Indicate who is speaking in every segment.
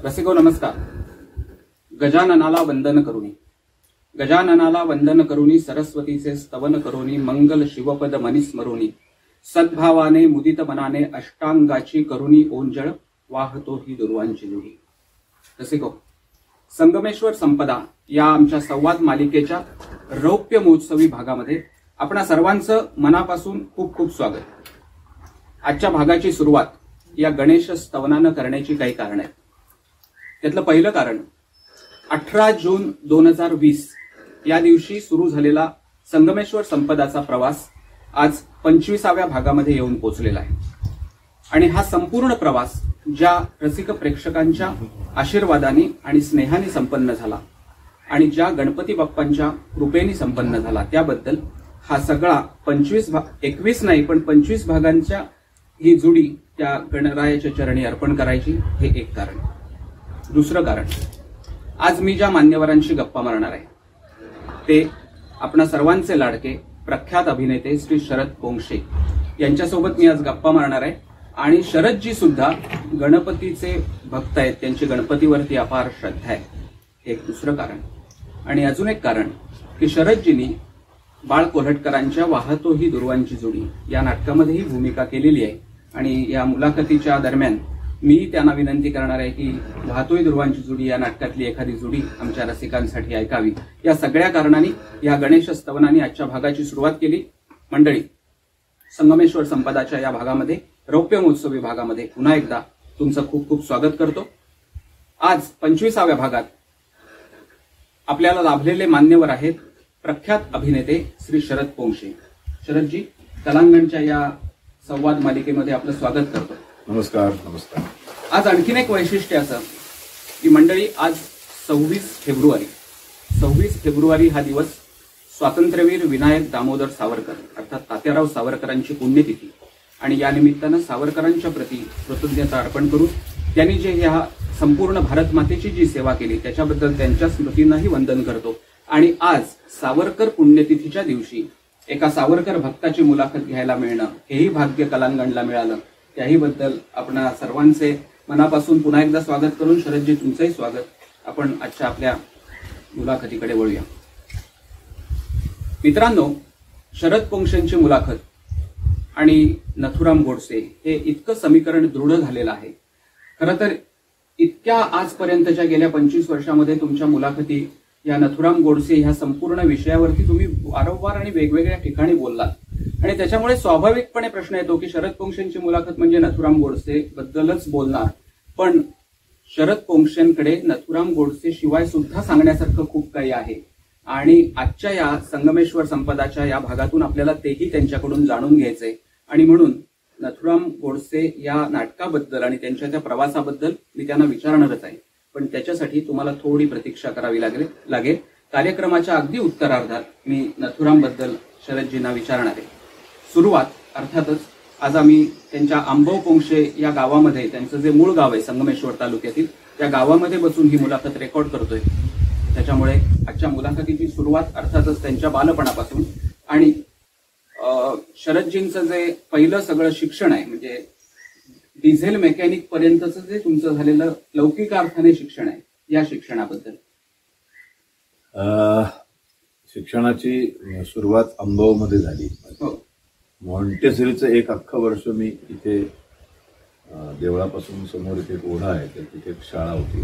Speaker 1: रसिको नमस्कार. गजाननाला वंदन करुणी, गजाननाला वंदन करुणी, सरस्वतीचे स्तवन करुणी, मंगल शिवपद मनिस्मरुणी, सद्भावाने मुदित मनाने अष्टांगाची करुणी ओंजळ वाहतो ही दुर्वांची जुडी. रसिको, संगमेश्वर संपदा या आमच्या संवाद मालिकेच्या रौप्य महोत्सवी भागामध्ये आपणा सर्वांचं मनापासून खूप खूप स्वागत. आजच्या भागाची सुरुवात या गणेश स्तवनानं करण्याची काही कारण आहेत. त्यातलं पहिलं कारण 18 जून 2020 या दिवशी सुरू झालेला संगमेश्वर संपदाचा प्रवास आज 25व्या भागामध्ये येऊन पोहोचलेला आहे. आणि हा संपूर्ण प्रवास ज्या रसिक प्रेक्षकांच्या आशीर्वादाने आणि स्नेहाने संपन्न झाला आणि ज्या गणपती बाप्पांच्या कृपेने संपन्न झाला त्याबद्दल हा सगळा 21 नाही पण 25 भागांच्या ही जुडी त्या गणरायाच्या चरणी अर्पण करायची, हे एक कारण. दुसरं कारण, आज मी ज्या मान्यवरांशी गप्पा मारणार आहे ते आपणा सर्वांचे लाडके प्रख्यात अभिनेते श्री शरद पोंक्षे यांच्यासोबत मी आज गप्पा मारणार आहे. आणि शरदजी सुद्धा गणपतीचे भक्त आहेत, त्यांची गणपतीवरती अपार श्रद्धा आहे, हे एक दुसरं कारण. आणि अजून एक कारण की शरदजींनी बाळ कोल्हटकरांच्या वाहतो ही दुर्वांची जुडी या नाटकामध्येही भूमिका केलेली आहे. आणि या मुलाखतीच्या दरम्यान मी त्यांना विनंती करणार आहे की वाहतोय दुर्वांची जुडी या नाटकातली एखादी जुडी आमच्या रसिकांसाठी ऐकावी. या सगळ्या कारणांनी या गणेश स्तवनाने आजच्या भागाची सुरुवात केली. मंडळी, संगमेश्वर संपदाच्या या भागामध्ये, रौप्य महोत्सवी भागामध्ये पुन्हा एकदा तुमचं खूप खूप स्वागत करतो. आज 25व्या भागात आपल्याला लाभलेले मान्यवर आहेत प्रख्यात अभिनेते श्री शरद पोंक्षे. शरदजी, कलांगणच्या या संवाद मालिकेमध्ये आपलं स्वागत करतो.
Speaker 2: नमस्कार. नमस्कार.
Speaker 1: आज आणखीन एक वैशिष्ट्य असं की मंडळी, आज 26 फेब्रुवारी हा दिवस स्वातंत्र्यवीर विनायक दामोदर सावरकर अर्थात तात्याराव सावरकरांची पुण्यतिथी. आणि या निमित्तानं सावरकरांच्या प्रती कृतज्ञता अर्पण करून त्यांनी जे ह्या संपूर्ण भारत मातेची जी सेवा केली त्याच्याबद्दल त्यांच्या स्मृतींनाही वंदन करतो. आणि आज सावरकर पुण्यतिथीच्या दिवशी एका सावरकर भक्ताची मुलाखत घ्यायला मिळणं हेही भाग्य कलांगणला मिळालं. त्याही बद्दल आपण सर्वांचे मनापासून पुन्हा एकदा स्वागत करून शरदजी तुमचंही स्वागत. आपण आजच्या आपल्या मुलाखतीकडे वळूया. मित्रांनो, शरद पोंक्षेंची मुलाखत आणि नथुराम गोडसे हे इतकं समीकरण दृढ झालेलं आहे. खरं तर इतक्या आजपर्यंतच्या गेल्या 25 वर्षामध्ये तुमच्या मुलाखती या नथुराम गोडसे ह्या संपूर्ण विषयावरती तुम्ही वारंवार आणि वेगवेगळ्या ठिकाणी बोललात. आणि त्याच्यामुळे स्वाभाविकपणे प्रश्न येतो की शरद पोंक्षेंची मुलाखत म्हणजे नथुराम गोडसे बद्दलच बोलणार. पण शरद पोंक्षेंकडे नथुराम गोडसे शिवाय सुद्धा सांगण्यासारखं खूप काही आहे. आणि आजच्या या संगमेश्वर संपदाच्या या भागातून आपल्याला तेही त्यांच्याकडून जाणून घ्यायचंय. आणि म्हणून नथुराम गोडसे या नाटकाबद्दल आणि त्यांच्या त्या प्रवासाबद्दल मी त्यांना विचारणारच आहे. पण त्याच्यासाठी तुम्हाला थोडी प्रतीक्षा करावी लागेल. कार्यक्रमाच्या अगदी उत्तरार्धात मी नथुराम बद्दल शरदजींना विचारणार आहे. सुरुवात अर्थातच आज आम्ही त्यांच्या आंबव पोंक्षे या गावामध्ये, त्यांचं जे मूळ गाव आहे संगमेश्वर तालुक्यातील, त्या गावामध्ये बसून ही मुलाखत रेकॉर्ड करतोय. त्याच्यामुळे आजच्या मुलाखतीची सुरुवात अर्थातच त्यांच्या बालपणापासून आणि शरदजींचं जे पहिलं सगळं शिक्षण आहे म्हणजे डिझेल मेकॅनिक पर्यंतचं जे तुमचं झालेलं लौकिक अर्थाने शिक्षण आहे, या शिक्षणाबद्दल.
Speaker 2: शिक्षणाची सुरुवात अंबावमध्ये झाली. मॉन्टेसरीचं एक अख्खं वर्ष मी इथे देवळापासून समोर इथे एक ओढा आहे तर तिथे एक शाळा होती.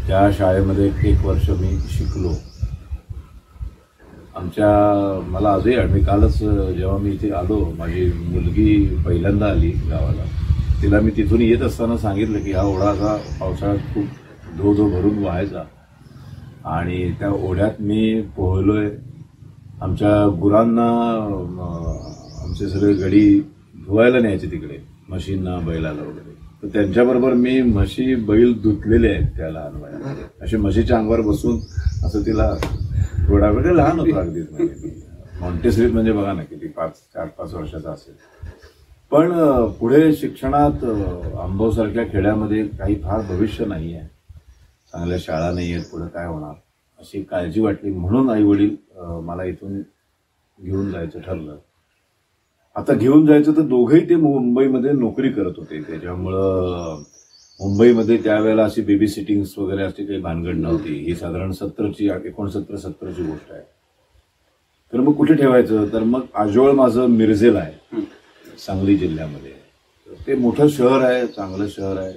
Speaker 2: त्या शाळेमध्ये 1 वर्ष मी शिकलो. मला आजही मी कालच जेव्हा मी इथे आलो, माझी मुलगी पहिल्यांदा आली गावाला, तिला मी तिथून येत असताना सांगितलं की हा ओढा असा पावसाळ्यात खूप धो भरून व्हायचा आणि त्या ओढ्यात मी पोहलोय. आमच्या गुरांना आमचे सगळे गडी धुवायला न्यायचे तिकडे, म्हशींना बैलाला वगैरे. तर त्यांच्याबरोबर मी म्हशी बैल धुतलेले आहेत त्या लहान वयात. असे म्हशीच्या अंगावर बसून असं तिला थोडा वेळ, लहान होतो अगदीच. म्हणजे मॉन्टेसरीत म्हणजे बघा ना किती 4-5 वर्षाचा असेल. पण पुढे शिक्षणात अंबावसारख्या खेड्यामध्ये काही फार भविष्य नाही आहे, चांगल्या शाळा नाही आहेत, पुढे काय होणार अशी काळजी वाटली. म्हणून आई वडील मला इथून घेऊन जायचं ठरलं. आता घेऊन जायचं तर दोघंही ते मुंबईमध्ये नोकरी करत होते, त्याच्यामुळं मुंबईमध्ये त्यावेळेला अशी बेबी सिटिंग्स वगैरे अशी काही भानगड नव्हती. ही साधारण 69-70 गोष्ट आहे. तर मग कुठे ठेवायचं, तर मग आजोळ माझं मिरजेल आहे, सांगली जिल्ह्यामध्ये. ते मोठं शहर आहे, चांगलं शहर आहे.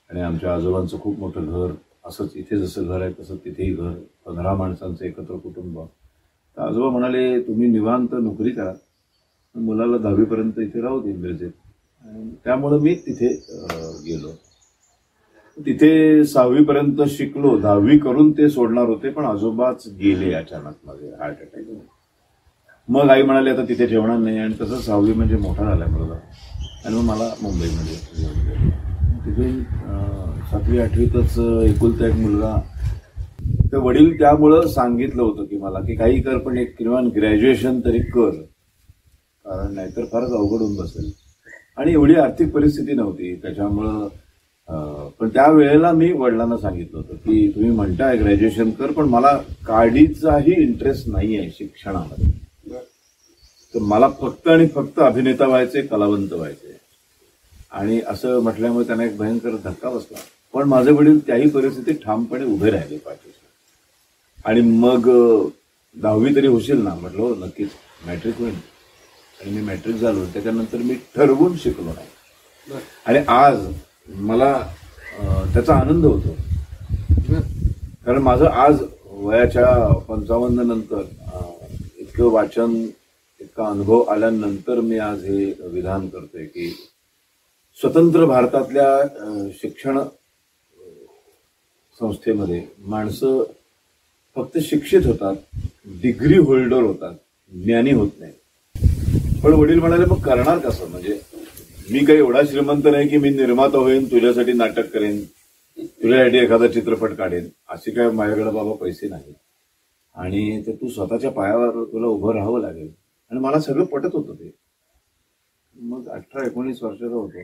Speaker 2: आणि आमच्या आजोबांचं खूप मोठं घर, असंच इथे जसं घर आहे तसं तिथेही घर, 15 माणसांचं एकत्र कुटुंब. तर आजोबा म्हणाले तुम्ही निवांत नोकरी करा, मुलाला 10वी पर्यंत इथे राहू दे मिरजेत. आणि त्यामुळं मी तिथे गेलो. तिथे 6वी पर्यंत शिकलो. 10वी करून ते सोडणार होते, पण आजोबाच गेले अचानक मध्ये हार्ट अटॅक. मग आई म्हणाली आता तिथे ठेवणार नाही. आणि तसं 6वी म्हणजे मोठा झालाय मुलगा. आणि मग मला मुंबईमध्ये घेऊन गेलो. तिथे 7वी 8वीतच एकुलता एक मुलगा. तर वडील त्यामुळं सांगितलं होतं की मला की काही कर, पण एक किमान ग्रॅज्युएशन तरी कर, कारण नाहीतर फारच अवघड होऊन बसेल. आणि एवढी आर्थिक परिस्थिती नव्हती त्याच्यामुळं. पण त्यावेळेला मी वडिलांना सांगितलं होतं की तुम्ही म्हणताय ग्रॅज्युएशन कर, पण मला काडीचाही इंटरेस्ट नाही आहे शिक्षणामध्ये. तर मला फक्त आणि फक्त अभिनेता व्हायचे, कलावंत व्हायचे. आणि असं म्हटल्यामुळे त्यांना एक भयंकर धक्का बसला. पण माझे वडील त्याही परिस्थितीत ठामपणे उभे राहिले पाहिजे. आणि मग 10वी तरी होशील ना, म्हटलं हो नक्कीच, मॅट्रिक होईल. आणि मी मॅट्रिक झालो. त्याच्यानंतर मी ठरवून शिकलो नाही. आणि आज मला त्याचा आनंद होतो, कारण माझं आज वयाच्या 55 नंतर इतकं वाचन, इतका अनुभव आल्यानंतर मी आज हे विधान करतोय की स्वतंत्र भारतातल्या शिक्षण संस्थेमध्ये माणसं फक्त शिक्षित होतात, डिग्री होल्डर होतात, ज्ञानी होत नाही. पण वडील म्हणाले मग करणार कसं, म्हणजे मी काही एवढा श्रीमंत नाही की मी निर्माता होईन, तुझ्यासाठी नाटक करेन, तुझ्यासाठी एखादा चित्रपट काढेन, असे काय माझ्याकडे बाबा पैसे नाही. आणि ते तू स्वतःच्या पायावर तुला उभं राहावं लागेल. आणि मला सगळं पटत होतं ते. मग 18-19 वर्षाचा होतो.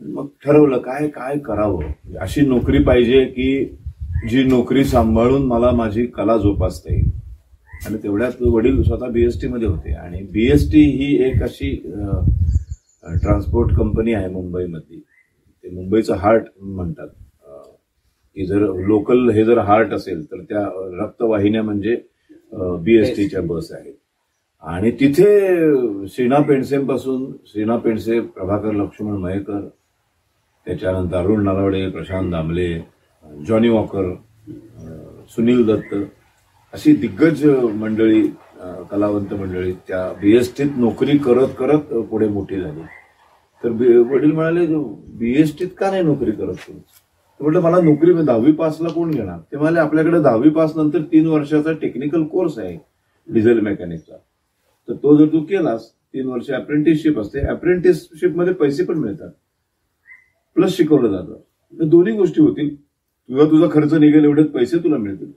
Speaker 2: मग ठरवलं काय काय करावं. अशी नोकरी पाहिजे की जी नोकरी सांभाळून मला माझी कला जोपासता येईल. आणि तेवढ्यात वडील स्वतः बीएसटी मध्ये होते. आणि बीएसटी ही एक अशी ट्रान्सपोर्ट कंपनी आहे मुंबईमधली. ते मुंबईचं हार्ट म्हणतात की जर लोकल हे जर हार्ट असेल तर त्या रक्तवाहिन्या म्हणजे बीएसटीच्या बस आहेत. आणि तिथे श्रीना पेंडसेपासून श्रीना पेंडसे, प्रभाकर लक्ष्मण मयेकर, त्याच्यानंतर अरुण नलावडे, प्रशांत दामले, जॉनी वॉकर, सुनील दत्त, अशी दिग्गज मंडळी, कलावंत मंडळी त्या बीएसटीत नोकरी करत करत पुढे मोठी झाली. तर वडील म्हणाले बीएसटीत का नाही नोकरी करत तू. म्हटलं मला नोकरी 10वी पासला कोण घेणार. ते म्हणाले आपल्याकडे 10वी पास नंतर 3 वर्षाचा टेक्निकल कोर्स आहे डिझेल मेकॅनिकचा. तर तो जर तू केलास 3 वर्ष अप्रेंटिसशिप असते, अप्रेंटिसशिप मध्ये पैसे पण मिळतात, प्लस शिकवलं जातं. तर दोन्ही गोष्टी होतील, तुझा खर्च निघेल, एवढेच पैसे तुला मिळतील,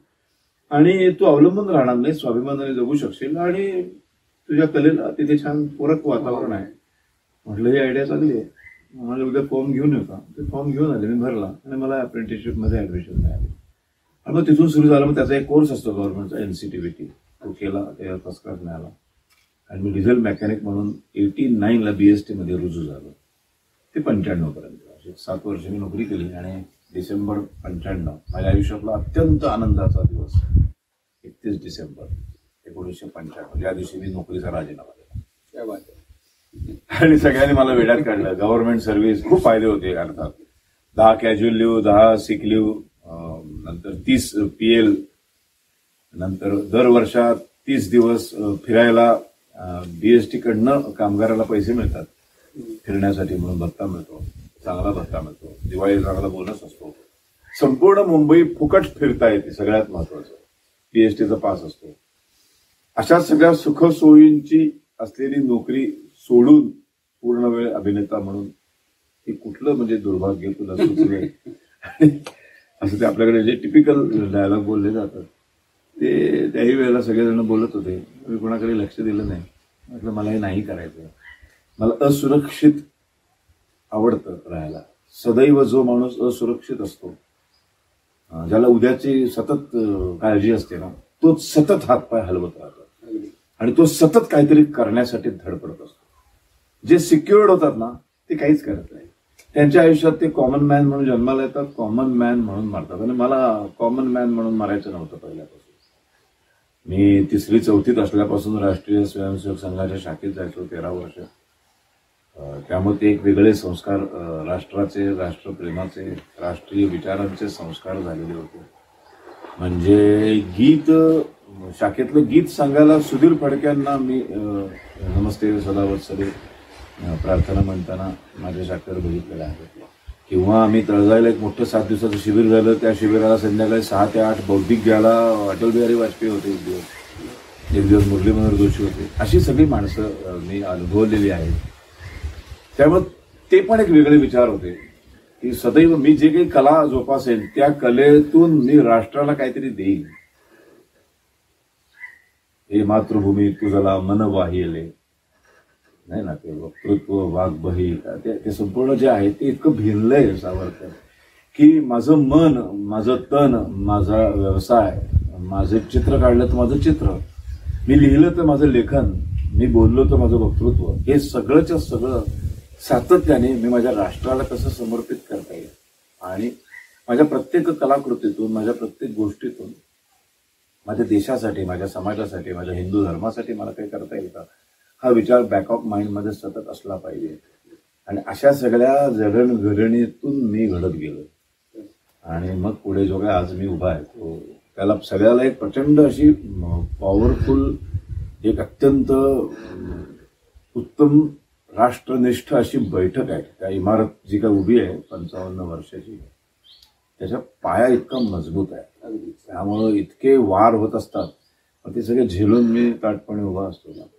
Speaker 2: आणि तू अवलंबून राहणार नाही, स्वाभिमानाने जगू शकशील, आणि तुझ्या कलेला तिथे छान पूरक वातावरण आहे. म्हटलं ही आयडिया चांगली आहे. मला उद्या फॉर्म घेऊन येऊ का. ते फॉर्म घेऊन आले, मी भरला आणि मला अप्रेंटिसशिप मध्ये ऍडमिशन मिळाली. आणि मग तिथून सुरू झालं. मग त्याचा एक कोर्स असतो गव्हर्नमेंटचा, NCTVT, तो केला, त्याला फर्स्ट क्लास मिळाला. आणि मी डिझेल मेकॅनिक म्हणून 89ला बीएसटी मध्ये रुजू झालो. ते 95 पर्यंत 7 वर्ष मी नोकरी केली. आणि डिसेंबर 95 माझ्या आयुष्यातला अत्यंत आनंदाचा दिवस. 31 डिसेंबर 1995, ज्या दिवशी मी नोकरीचा राजीनामा दिला. आणि सगळ्यांनी मला वेड्यात काढलं. गव्हर्नमेंट सर्व्हिस, खूप फायदे होते अर्थात. 10 कॅज्युअल लिव्ह, 10 सिक लिव्ह, नंतर 30 PL, नंतर दर वर्षात 30 दिवस फिरायला बीएसटी कडनं कामगाराला पैसे मिळतात फिरण्यासाठी, म्हणून भत्ता मिळतो, चांगला भत्ता मिळतो. दिवाळी चांगला बोनस असतो. संपूर्ण मुंबई फुकट फिरता येते, सगळ्यात महत्वाचं. बीएसटीचा पास असतो. अशा सगळ्या सुखसोयींची असलेली नोकरी सोडून पूर्ण वेळ अभिनेता म्हणून, हे कुठलं म्हणजे दुर्भाग्य तुला सुचले. असं ते आपल्याकडे जे टिपिकल डायलॉग बोलले जातात ते त्याही वेळेला सगळेजण बोलत होते. मी कोणाकडे लक्ष दिलं नाही. म्हटलं मला हे नाही करायचं. मला असुरक्षित आवडतं राहायला. सदैव जो माणूस असुरक्षित असतो, ज्याला उद्याची सतत काळजी असते ना, तो सतत हातपाय हलवत राहतो आणि तो सतत काहीतरी करण्यासाठी धडपडत असतो. जे सिक्युअर्ड होतात ना ते काहीच करत नाही. त्यांच्या आयुष्यात ते कॉमन मॅन म्हणून जन्माला येतात, कॉमन मॅन म्हणून मारतात. आणि मला कॉमन मॅन म्हणून मारायचं नव्हतं पहिल्यापासून. मी 3री-4थीत असल्यापासून राष्ट्रीय स्वयंसेवक संघाच्या शाखेत जायचो 13 वर्ष. त्यामुळे ते एक वेगळे संस्कार, राष्ट्राचे, राष्ट्रप्रेमाचे, राष्ट्रीय विचारांचे संस्कार झालेले होते. म्हणजे गीत, शाखेतलं गीत सांगायला सुधीर फडक्यांना मी नमस्ते सदावत्सरे प्रार्थना म्हणताना माझ्या शाखेवर बघितलेलं आहे. किंवा आम्ही तळजाईला एक मोठं 7 दिवसाचं शिबिर झालं. त्या शिबिराला संध्याकाळी 6 ते 8 बौद्धिक ज्याला अटल बिहारी वाजपेयी होते, एक दिवस मुरली मनोहर जोशी होते. अशी सगळी माणसं मी अनुभवलेली आहेत. त्यामुळे ते पण एक वेगळे विचार होते की सदैव मी जे काही कला जोपासेल त्या कलेतून मी राष्ट्राला काहीतरी देईन. हे मातृभूमी तुझला मन वाहिले, नाही ना, ते वक्तृत्व वाग्बही, ते संपूर्ण जे आहे ते इतकं भिनलंय सावरकर की माझं मन, माझं तन, माझा व्यवसाय, माझं चित्र काढलं तर माझं चित्र, मी लिहिलं तर माझं लेखन, मी बोललो तर माझं वक्तृत्व, हे सगळंच्या सगळं सातत्याने मी माझ्या राष्ट्राला कसं समर्पित करता येईल आणि माझ्या प्रत्येक कलाकृतीतून, माझ्या प्रत्येक गोष्टीतून माझ्या देशासाठी, माझ्या समाजासाठी, माझ्या हिंदू धर्मासाठी मला काही करता येईल का, हा विचार बॅक ऑफ माइंडमध्ये सतत असला पाहिजे. आणि अशा सगळ्या जडणघडणीतून मी घडत गेलो. आणि मग पुढे जो काय आज मी उभा आहे तो त्याला सगळ्याला एक प्रचंड अशी पॉवरफुल, एक अत्यंत उत्तम राष्ट्रनिष्ठ अशी बैठक आहे. त्या इमारत जी काय उभी आहे 55 वर्षाची, त्याच्या पाया इतका मजबूत आहे. त्यामुळं इतके वार होत असतात, पण ते सगळे झेलून मी ताटपणे उभा असतो.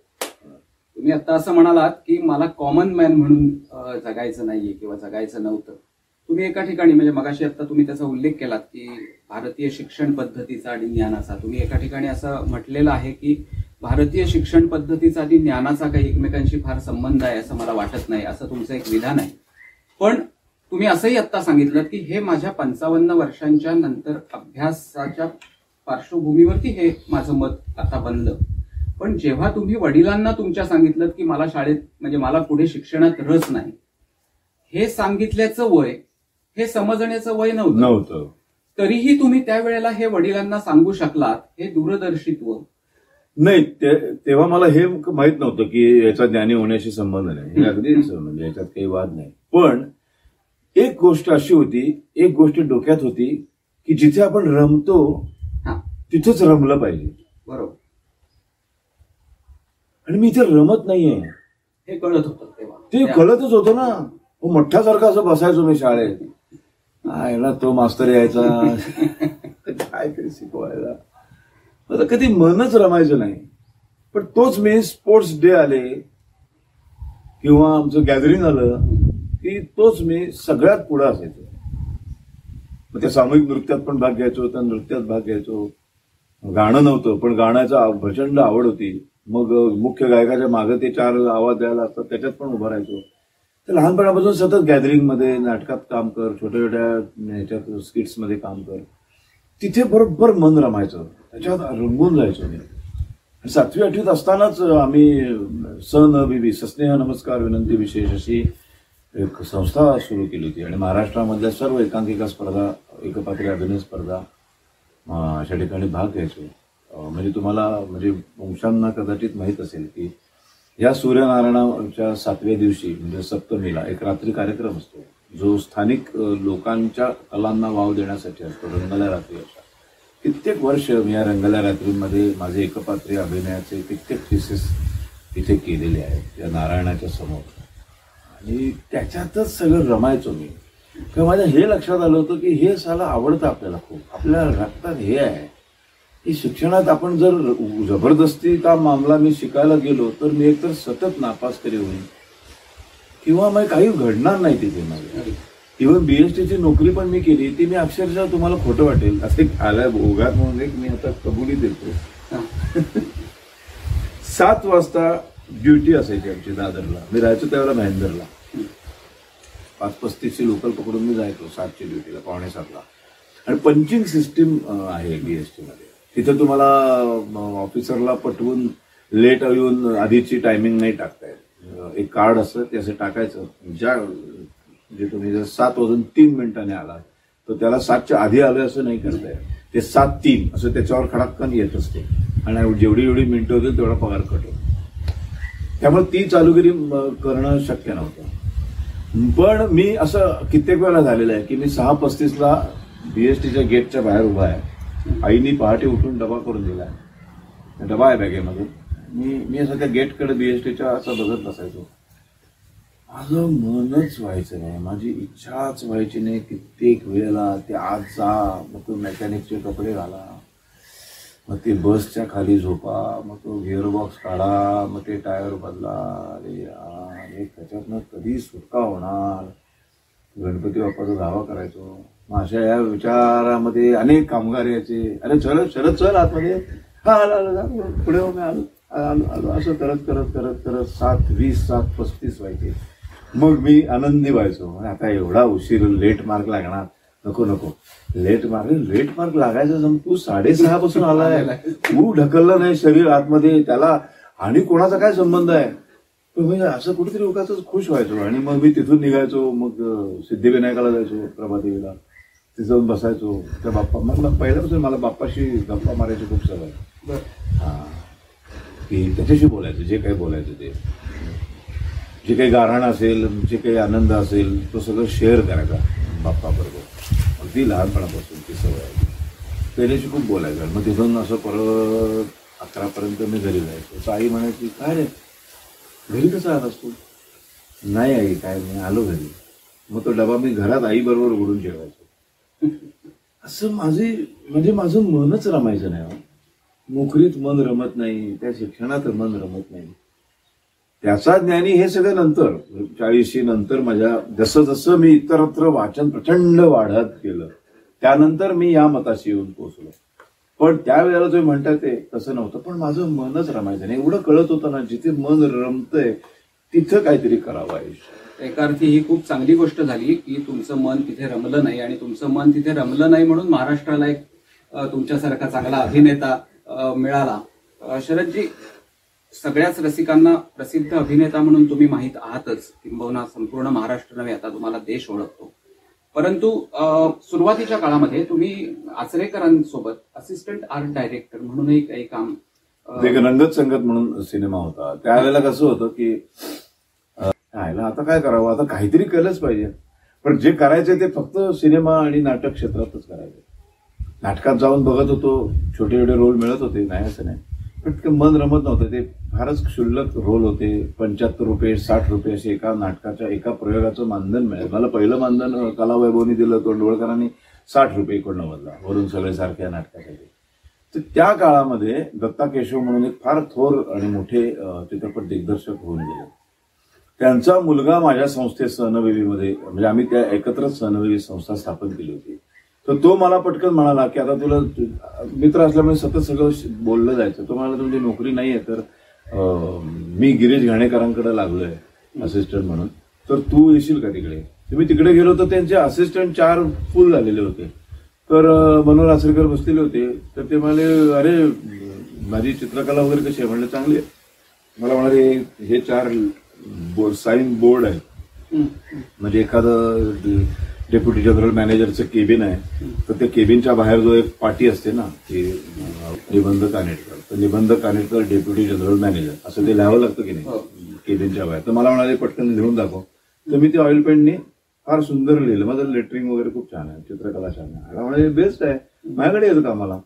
Speaker 1: तुम्ही आता असं म्हणालात की मला कॉमन मॅन म्हणून जगायचं नाहीये किंवा जगायचं नव्हतं. तुम्ही एका ठिकाणी, म्हणजे मगाशी आता तुम्ही त्याचा उल्लेख केलात की भारतीय शिक्षण पद्धतीचा आणि ज्ञानाचा, तुम्ही एका ठिकाणी असं म्हटलेलं आहे की भारतीय शिक्षण पद्धतीचा आणि ज्ञानाचा काही एकमेकांशी फार संबंध आहे असं मला वाटत नाही, असं तुमचं एक विधान आहे. पण तुम्ही असंही आता सांगितलं की हे माझ्या 55 वर्षांच्या नंतर अभ्यासाच्या पार्श्वभूमीवरती हे माझं मत आता बनलं. पण जेव्हा तुम्ही वडिलांना तुमच्या सांगितलं की मला शाळेत, म्हणजे मला पुढे शिक्षणात रस नाही, हे सांगितल्याचं वय, हे समजण्याचं वय नव्हतं, तरीही तुम्ही त्यावेळेला हे वडिलांना सांगू शकलात, हे दूरदर्शित्व.
Speaker 2: नाही, तेव्हा मला हे माहित नव्हतं की याचा ज्ञानी होण्याशी संबंध नाही. हे अगदीच, म्हणजे याच्यात काही वाद नाही. पण एक गोष्ट अशी होती, एक गोष्ट डोक्यात होती की जिथे आपण रमतो तिथंच रमलं पाहिजे.
Speaker 1: बरोबर.
Speaker 2: आणि मी इथे रमत नाहीये
Speaker 1: हे कळत होतं तेव्हा.
Speaker 2: ते कळतच होतं ना. मोठ्यासारखं असं बसायचो मी शाळेत. ना तो मास्तर यायचा काय तरी शिकवायला, मला कधी मनच रमायचं नाही. पण तोच मी स्पोर्ट्स डे आले किंवा आमचं गॅदरिंग आलं की तोच मी सगळ्यात पुढे असायचो. मग त्या सामूहिक नृत्यात पण भाग घ्यायचो, त्या नृत्यात भाग घ्यायचो. गाणं नव्हतं पण गाण्याचा प्रचंड आवड होती. मग मुख्य गायकाच्या मागे ते 4 आवाज द्यायला असतात, त्याच्यात पण उभं राहायचो. तर लहानपणापासून सतत गॅदरिंगमध्ये, नाटकात काम कर, छोट्या छोट्या ह्याच्यात स्किट्समध्ये काम कर, तिथे बरोबर मन रमायचं, त्याच्यात रंगून जायचो मी. 7वी 8वीत असतानाच आम्ही सनबीबी, सस्नेह नमस्कार विनंती विशेष अशी एक संस्था सुरू केली होती. आणि महाराष्ट्रामधल्या सर्व एकांकिका स्पर्धा, एकपात्री अभिनय स्पर्धा अशा ठिकाणी भाग घ्यायचो. म्हणजे तुम्हाला, म्हणजे वंशांना कदाचित माहीत असेल की या सूर्यनारायणाच्या 7व्या दिवशी, म्हणजे सप्तमीला, एक रात्री कार्यक्रम असतो जो स्थानिक लोकांच्या कलांना वाव देण्यासाठी असतो, रंगाल्या रात्री. अशा कित्येक वर्ष मी या रंगाल्या रात्रींमध्ये माझे एकपात्री अभिनयाचे कित्येक थिसिस तिथे केलेले आहेत या नारायणाच्या समोर. आणि त्याच्यातच सगळं रमायचो मी. किंवा माझ्या हे लक्षात आलं होतं की हे साला आवडतं आपल्याला खूप, आपल्या रक्तात हे आहे की शिक्षणात आपण जर जबरदस्ती का मामला मी शिकायला गेलो तर मी एकतर सतत नापास तरी होईल किंवा मग काही घडणार नाही तिथे. माझं इव्हन बीएसटीची नोकरी पण मी केली, ती मी अक्षरशः, तुम्हाला खोटं वाटेल, असे आलाय ओघात म्हणून एक मी आता कबुली देतो. 7 वाजता ड्युटी असायची आमची दादरला. मी राहायचो त्यावेळेला महेंदरला. 5:35ची लोकल पकडून मी जायचो 7ची ड्युटीला, 6:45ला. आणि पंचिंग सिस्टीम आहे बीएसटी मध्ये. तिथे तुम्हाला ऑफिसरला पटवून लेट येऊन आधीची टायमिंग नाही टाकता येत. एक कार्ड असतं, ते असं टाकायचं. ज्या म्हणजे तुम्ही जर 7:03 आला तर त्याला 7च्या आधी आलोय असं नाही करता येत. ते 7:03 असं त्याच्यावर खडाक्कन येत असते आणि जेवढी मिनिटं होतील तेवढा पगार कट होतो. त्यामुळे ती चालूगिरी करणं शक्य नव्हतं. पण मी असं कित्येक वेळा झालेलं आहे की मी 6:35ला बीएसटीच्या गेटच्या बाहेर उभा आहे. आईनी पहाटे उठून डबा करून दिला. डबा आहे बॅगेमध्ये. मी असं त्या गेटकडे बीएसटीच्या असं बघत बसायचो. माझं मनच व्हायचं नाही, माझी इच्छाच व्हायची नाही. कित्येक वेळेला ते आज जा, मग तो मेकॅनिकचे कपडे घाला, मग ते बसच्या खाली झोपा, मग तो गिअरबॉक्स काढा, मग ते टायर बदला. अरे यार, त्याच्यातनं कधी सुटका होणार. गणपती बाप्पाचा धावा करायचो. मग अशा या विचारामध्ये अनेक कामगार यायचे. अरे शरद चल आतमध्ये, हा आलो पुढे मी आलो असं करत करत करत करत 7:20 7:35 व्हायचे. मग मी आनंदी व्हायचो. आता एवढा उशीर, लेट मार्क लागणार, नको लेट मार्क लागायचं. तू 6:30 पासून आलाय, तू ढकललं नाही शरीर आतमध्ये, त्याला आणि कोणाचा काय संबंध आहे. म्हणजे असं कुठेतरी उगाच खुश व्हायचो. आणि मग मी तिथून निघायचो. मग सिद्धिविनायकाला जायचो, प्रभादेवीला, तिथं जाऊन बसायचो. त्या बाप्पा मग पहिल्यापासून मला बाप्पाशी गप्पा मारायची खूप सवय. हा, की त्याच्याशी बोलायचं, जे काही बोलायचं ते, जे काही गाऱ्हाण असेल, जे काही आनंद असेल, तो सगळं शेअर करायचा बाप्पाबरोबर. अगदी लहानपणापासून ती सवय आहे. त्याच्याशी खूप बोलायचं. मग तिथून असं परत 11पर्यंत मी घरी जायचो. तर आई म्हणायची, काय रे घरी कसं आलास तू? नाही आई, काय नाही, आलो घरी. मग तो डबा मी घरात आईबरोबर उघडून जेवायचो. असं माझं मनच रमायचं नाही. नोकरीत मन रमत नाही, त्या शिक्षणात मन रमत नाही. त्याचा ज्ञानी हे सगळं नंतर 40 नंतर माझ्या जसं जसं मी इतरत्र वाचन प्रचंड वाढत गेलं, त्यानंतर मी या मताशी येऊन पोहोचलो. पण त्यावेळेला तुम्ही म्हणताय ते तसं नव्हतं. पण माझं मनच रमायचं नाही. एवढं कळत होतं ना, जिथे मन रमतंय तिथं काहीतरी करावं आयुष्य.
Speaker 1: एका अर्थी ही खूप चांगली गोष्ट झाली की तुमचं मन तिथे रमलं नाही. आणि तुमचं मन तिथे रमलं नाही म्हणून महाराष्ट्राला एक तुमच्यासारखा चांगला अभिनेता मिळाला. शरदजी, सगळ्याच रसिकांना प्रसिद्ध अभिनेता म्हणून तुम्ही माहीत आहातच, किंबहुना संपूर्ण महाराष्ट्र नव्हे, आता तुम्हाला देश ओळखतो. परंतु सुरुवातीच्या काळामध्ये तुम्ही आचरेकरांसोबत असिस्टंट आर्ट डायरेक्टर म्हणूनही काही काम,
Speaker 2: एक रंगत संगत म्हणून सिनेमा होता. त्यावेळेला कसं होतं की आता काय करावं, आता काहीतरी केलंच पाहिजे. पण जे करायचं ते फक्त सिनेमा आणि नाटक क्षेत्रातच करायचं. नाटकात जाऊन बघत होतो, छोटे छोटे रोल मिळत होते, नाही असं नाही, पण मन रमत नव्हतं. ते फारच क्षुल्लक रोल होते. 75 रुपये 60 रुपये असे एका नाटकाच्या एका प्रयोगाचं मानधन मिळालं. मला पहिलं मानधन कलावैभवनी दिलं, तोंडवळकरांनी 60 रुपये 89ला वरून सगळे सारख्या नाटकासाठी. तर त्या काळामध्ये दत्ता केशव म्हणून एक फार थोर आणि मोठे चित्रपट दिग्दर्शक होऊन गेले. त्यांचा मुलगा माझ्या संस्थेत सहनवेवीमध्ये, म्हणजे आम्ही त्या एकत्रच सहनवेवी संस्था स्थापन केली होती. तर तो मला पटकन म्हणाला की आता तुला मित्र असल्यामुळे सतत सगळं बोललं जायचं. तो म्हणाला तुमची नोकरी नाहीये तर मी गिरीश घाणेकरांकडे लागलोय असिस्टंट म्हणून, तर तू येशील का तिकडे? तर मी तिकडे गेलो तर त्यांचे असिस्टंट 4 फुल झालेले होते. तर मनोहर आचरेकर बसलेले होते. तर ते म्हणाले, अरे माझी चित्रकला वगैरे कशी आहे? म्हणलं चांगली आहे. मला म्हणाले हे 4 साईन बोर्ड आहे, म्हणजे एखादं डेप्युटी जनरल मॅनेजरचं केबिन आहे, तर त्या केबिनच्या बाहेर जो एक पाटी असते ना, की निबंध कानेटकर, तर निबंध कानेटकर डेप्युटी जनरल मॅनेजर असं ते लिहावं लागतं की नाही केबिनच्या बाहेर. तर मला म्हणाले पटकन लिहून दाखव. तर मी ते ऑइल पेनने फार सुंदर लिहिलं. माझं लेटरिंग वगैरे खूप छान आहे, चित्रकला छान आहे. म्हणजे बेस्ट आहे, माझ्याकडे येतं कामाला.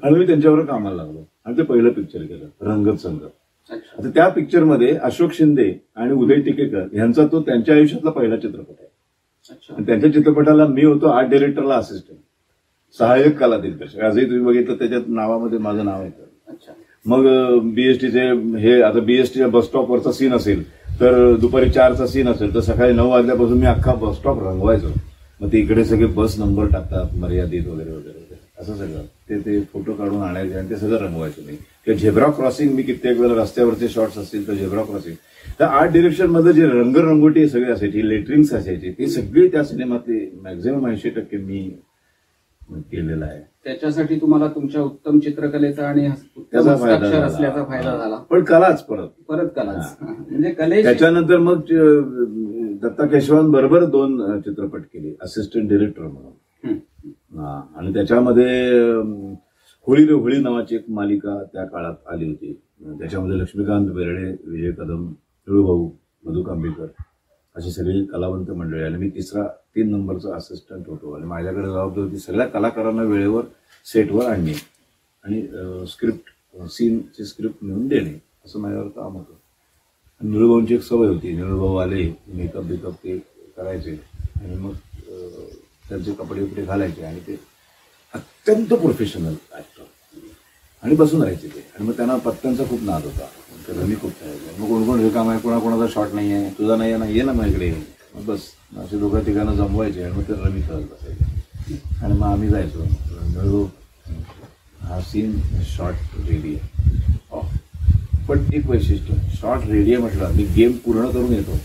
Speaker 2: आणि मी त्यांच्यावर कामाला लागलो आणि ते पहिलं पिक्चर केलं, रंगत संगत. आता त्या पिक्चरमध्ये अशोक शिंदे आणि उदय टिकेकर यांचा तो त्यांच्या आयुष्यातला पहिला चित्रपट आहे. आणि त्यांच्या चित्रपटाला मी होतो आर्ट डिरेक्टरला असिस्टंट, सहाय्यक कला दिग्दर्शक. आजही तुम्ही बघितलं त्याच्यात नावामध्ये माझं नाव येतं. मग बीएसटीचे हे, आता बीएसटीच्या बस स्टॉपवरचा सीन असेल तर दुपारी 4चा सीन असेल तर सकाळी 9 वाजल्यापासून मी अख्खा बस स्टॉप रंगवायचो. मग ते इकडे सगळे बस नंबर टाकतात मर्यादित वगैरे वगैरे वगैरे असं सगळं ते फोटो काढून आणायचे आणि ते सगळं रंगवायचो मी. किंवा झेब्रा क्रॉसिंग, मी कित्येक वेळेला रस्त्यावरचे शॉट्स असतील तर झेब्रा क्रॉसिंग. तर आर्ट डिरेक्शन मध्ये जे रंगरंगोटी सगळे असायची, लेटरिंग्स असायची, ती सगळी त्या सिनेमातली मॅक्झिमम 80% मी केलेलं आहे.
Speaker 1: त्याच्यासाठी तुम्हाला तुमच्या उत्तम चित्रकलेचा आणि त्याचा हस्ताक्षर असल्याचा फायदा झाला.
Speaker 2: पण कलाच परत
Speaker 1: कलाच म्हणजे कलेची.
Speaker 2: त्याच्यानंतर मग दत्ता केशवांबरोबर 2 चित्रपट केले असिस्टंट डिरेक्टर म्हणून. आणि त्याच्यामध्ये होळी रे होळी नावाची एक मालिका त्या काळात आली होती. त्याच्यामध्ये लक्ष्मीकांत बेर्डे, विजय कदम, निळूभाऊ, मधु कांबीकर अशी सगळी कलावंत मंडळी. आणि मी 3 नंबरचा असिस्टंट होतो. आणि माझ्याकडे जबाबदारी होती सगळ्या कलाकारांना वेळेवर सेटवर आणणे आणि सीनची स्क्रिप्ट नेऊन देणे, असं माझ्यावर काम होतं. निळूभाऊंची एक सवय होती, निळूभाऊ आले मेकअप बिकअप ते करायचे आणि मग त्यांचे कपडे घालायचे आणि ते अत्यंत प्रोफेशनल ऍक्टर आणि बसून राहायचे ते. आणि मग त्यांना पत्त्यांचा खूप नाद होता, तर रमी खूप करायचे. मग कोण हे काम आहे, कोणाचा शॉट नाही आहे, तुझा नाही आहे ना, ये ना माझ्याकडे, मग बस असे 2-3 जमवायचे आणि मग ते रमी करत बसायचे. आणि मग आम्ही जायचो, निळू हा सीन शॉट रेडी आहे. पण एक वैशिष्ट्य, शॉट रेडी आहे म्हटलं मी गेम पूर्ण करून येतो,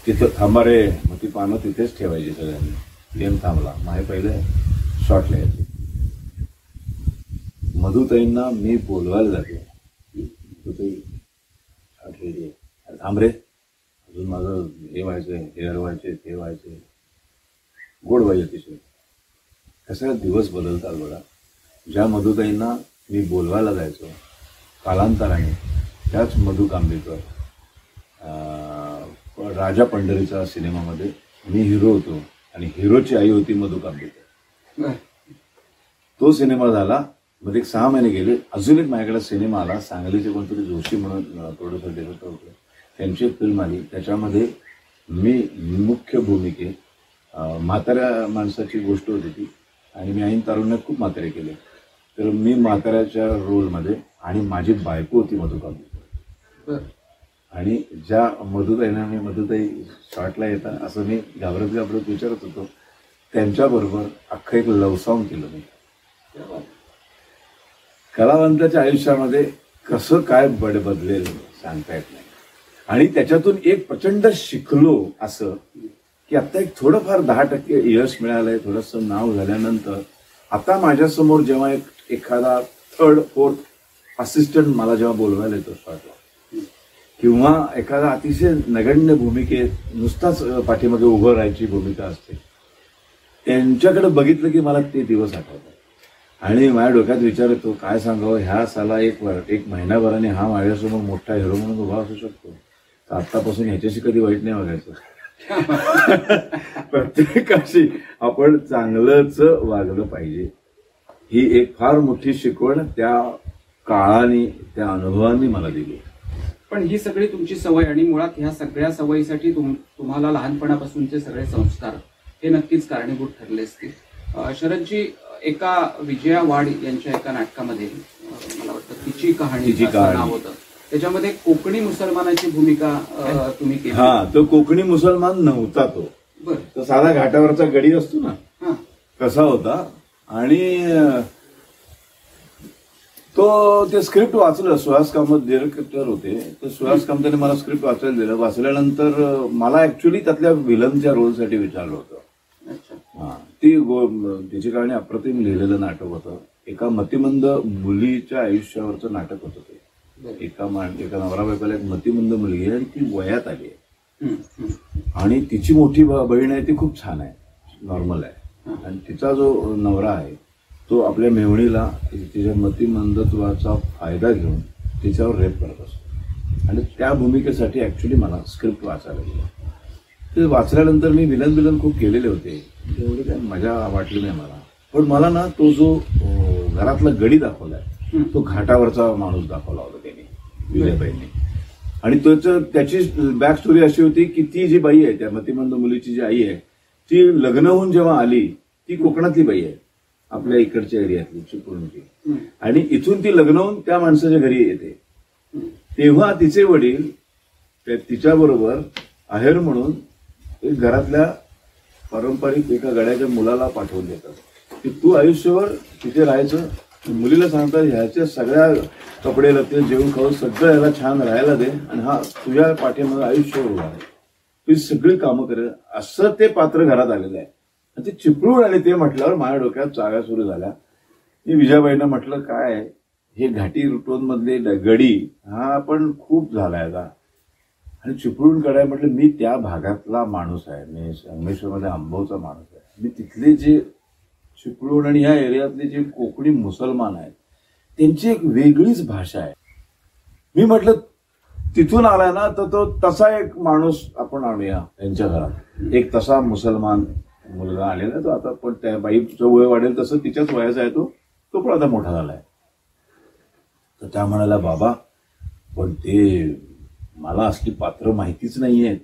Speaker 2: तिथं थांबा रे, मग ती पानं तिथेच ठेवायची सगळ्यांनी. गेम थांबला, माझे पहिले शॉट लिहायचे. मधुताईंना मी बोलवायला जाते, मधुताई शॉट रेडी आहे, अरे थांब रे, अजून माझं हे व्हायचंय, हेअर व्हायचे, ते व्हायचे. गोड व्हायचे अतिशय. कसा दिवस बदलतात बघा. ज्या मधुताईंना मी बोलवायला जायचो, कालांतराने त्याच मधु कांबीकर राजा पंढरीचा सिनेमामध्ये मी हिरो होतो आणि हिरोची आई होती मधु कांबीकर. तो सिनेमा झाला, मध्ये 6 महिने गेले, अजून एक माझ्याकडे सिनेमा आला, सांगलीचे कोणतरी जोशी म्हणून प्रोड्युसर डिरेक्टर होते, त्यांची एक फिल्म आली. त्याच्यामध्ये मी मुख्य भूमिकेत, म्हाताऱ्या माणसाची गोष्ट होती ती, आणि मी ऐन तारुण्यात खूप म्हातारे केले. तर मी म्हाताऱ्याच्या रोलमध्ये आणि माझी बायको होती मधु कांबीकर. आणि ज्या मधुताईंना मी मधुताई शॉटला येता असं मी घाबरत विचारत होतो, त्यांच्याबरोबर अख्खं एक लव्ह सॉन्ग केलं मी. कलावंताच्या आयुष्यामध्ये कसं काय बदलेल सांगता येत नाही. आणि त्याच्यातून एक प्रचंड शिकलो असं की आता एक थोडंफार 10% यश मिळालंय, थोडंसं नाव झाल्यानंतर आता माझ्यासमोर जेव्हा एखादा 3rd 4th असिस्टंट मला जेव्हा बोलवायला येतो शॉटला, किंवा एखादा अतिशय नगण्य भूमिकेत नुसताच पाठीमागे उभं राहायची भूमिका असते, त्यांच्याकडे बघितलं की मला ते दिवस आठवतात. आणि माझ्या डोक्यात विचार येतो, काय सांगावं, ह्या साला एक महिनाभराने हा माझ्यासमोर मोठा हिरो म्हणून उभा असू शकतो, तर आत्तापासून ह्याच्याशी कधी वाईट नाही वागायचं. प्रत्येकाशी आपण चांगलंच वागलं पाहिजे. ही एक फार मोठी शिकवण त्या काळाने, त्या अनुभवांनी मला दिली.
Speaker 1: पण ही सगळी तुमची सवय आणि मुळात ह्या सगळ्या सवयीसाठी तुम्हाला लहानपणापासूनचे सगळे संस्कार हे नक्कीच कारणीभूत ठरले असतील. शरदजी, एका विजया वाड यांच्या एका नाटकामध्ये मला वाटतं तिची कहाणी नाव होतं, त्याच्यामध्ये कोकणी मुसलमानाची भूमिका तुम्ही केली.
Speaker 2: हा, तो कोकणी मुसलमान नव्हता, तो साधा घाटावरचा गडी असतो ना कसा होता. आणि तो ते स्क्रिप्ट वाचलं, सुहास कामत डिरेक्टर होते, तर सुहास कामताने मला स्क्रिप्ट वाचायला दिलं. वाचल्यानंतर मला ऍक्च्युली त्यातल्या विलनच्या रोलसाठी विचारलं होतं. तिची कहाणी अप्रतिम लिहिलेलं नाटक होतं. एका मतिमंद मुलीच्या आयुष्यावरचं नाटक होतं ते. एका नवरा बायकोला एक मतिमंद मुलगी आहे आणि ती वयात आली आहे, आणि तिची मोठी बहीण आहे ती खूप छान आहे, नॉर्मल आहे, आणि तिचा जो नवरा आहे तो आपल्या मेव्हणीला तिच्या मतिमंदत्वाचा फायदा घेऊन तिच्यावर रेप करत असतो. आणि त्या भूमिकेसाठी ऍक्च्युली मला स्क्रिप्ट वाचायला गेलं. ते वाचल्यानंतर मी विलन खूप केलेले होते, एवढी काय मजा वाटली नाही मला. पण मला ना तो जो घरातला गडी दाखवलाय, तो घाटावरचा माणूस दाखवला होता त्यांनी, विजयबाईंनी. आणि त्याची बॅक स्टोरी अशी होती की ती जी बाई आहे, त्या मतिमंद मुलीची जी आई आहे, ती लग्न होऊन जेव्हा आली, ती कोकणातली बाई आहे, आपल्या इकडच्या एरियातली, चिपळूणची. आणि इथून ती लग्न होऊन त्या माणसाच्या घरी येते, तेव्हा तिचे वडील तिच्याबरोबर आहेर म्हणून एक घरातल्या पारंपरिक एका गड्याच्या मुलाला पाठवून देतात की तू आयुष्यभर तिथे राहायचं. मुलीला सांगतात ह्याच्या सगळ्या कपडे लत्ते जेवण खाऊन सगळं याला छान राहायला दे, आणि हा तुझ्या पाठीमागे आयुष्यभर उभा आहे, तुझी सगळी कामं करेल, असं ते पात्र घरात आलेलं आहे. ते चिपळूण आणि ते म्हटल्यावर माझ्या डोक्यात चाव्या सुरू झाल्या. मी विजयाबाईंना म्हटलं, काय हे घाटी रुटोन मधले गडी हा पण खूप झालाय का, आणि चिपळूण कडाय म्हटलं मी त्या भागातला माणूस आहे, मी संगमेश्वरमध्ये आंबवचा माणूस आहे. मी तिथले जे चिपळूण आणि ह्या एरियातले जे कोकणी मुसलमान आहेत त्यांची एक वेगळीच भाषा आहे. मी म्हटलं तिथून आलाय ना तर तो तसा एक माणूस आपण आणूया त्यांच्या घरात. एक तसा मुसलमान मुलगा आलेला तो आता, पण त्या बाईचं वय वाढेल तसं तिच्याच वयाचा आहे तो पण आता मोठा झालाय. तर त्या म्हणाला बाबा पण ते मला असली पात्र माहितीच नाहीयेत,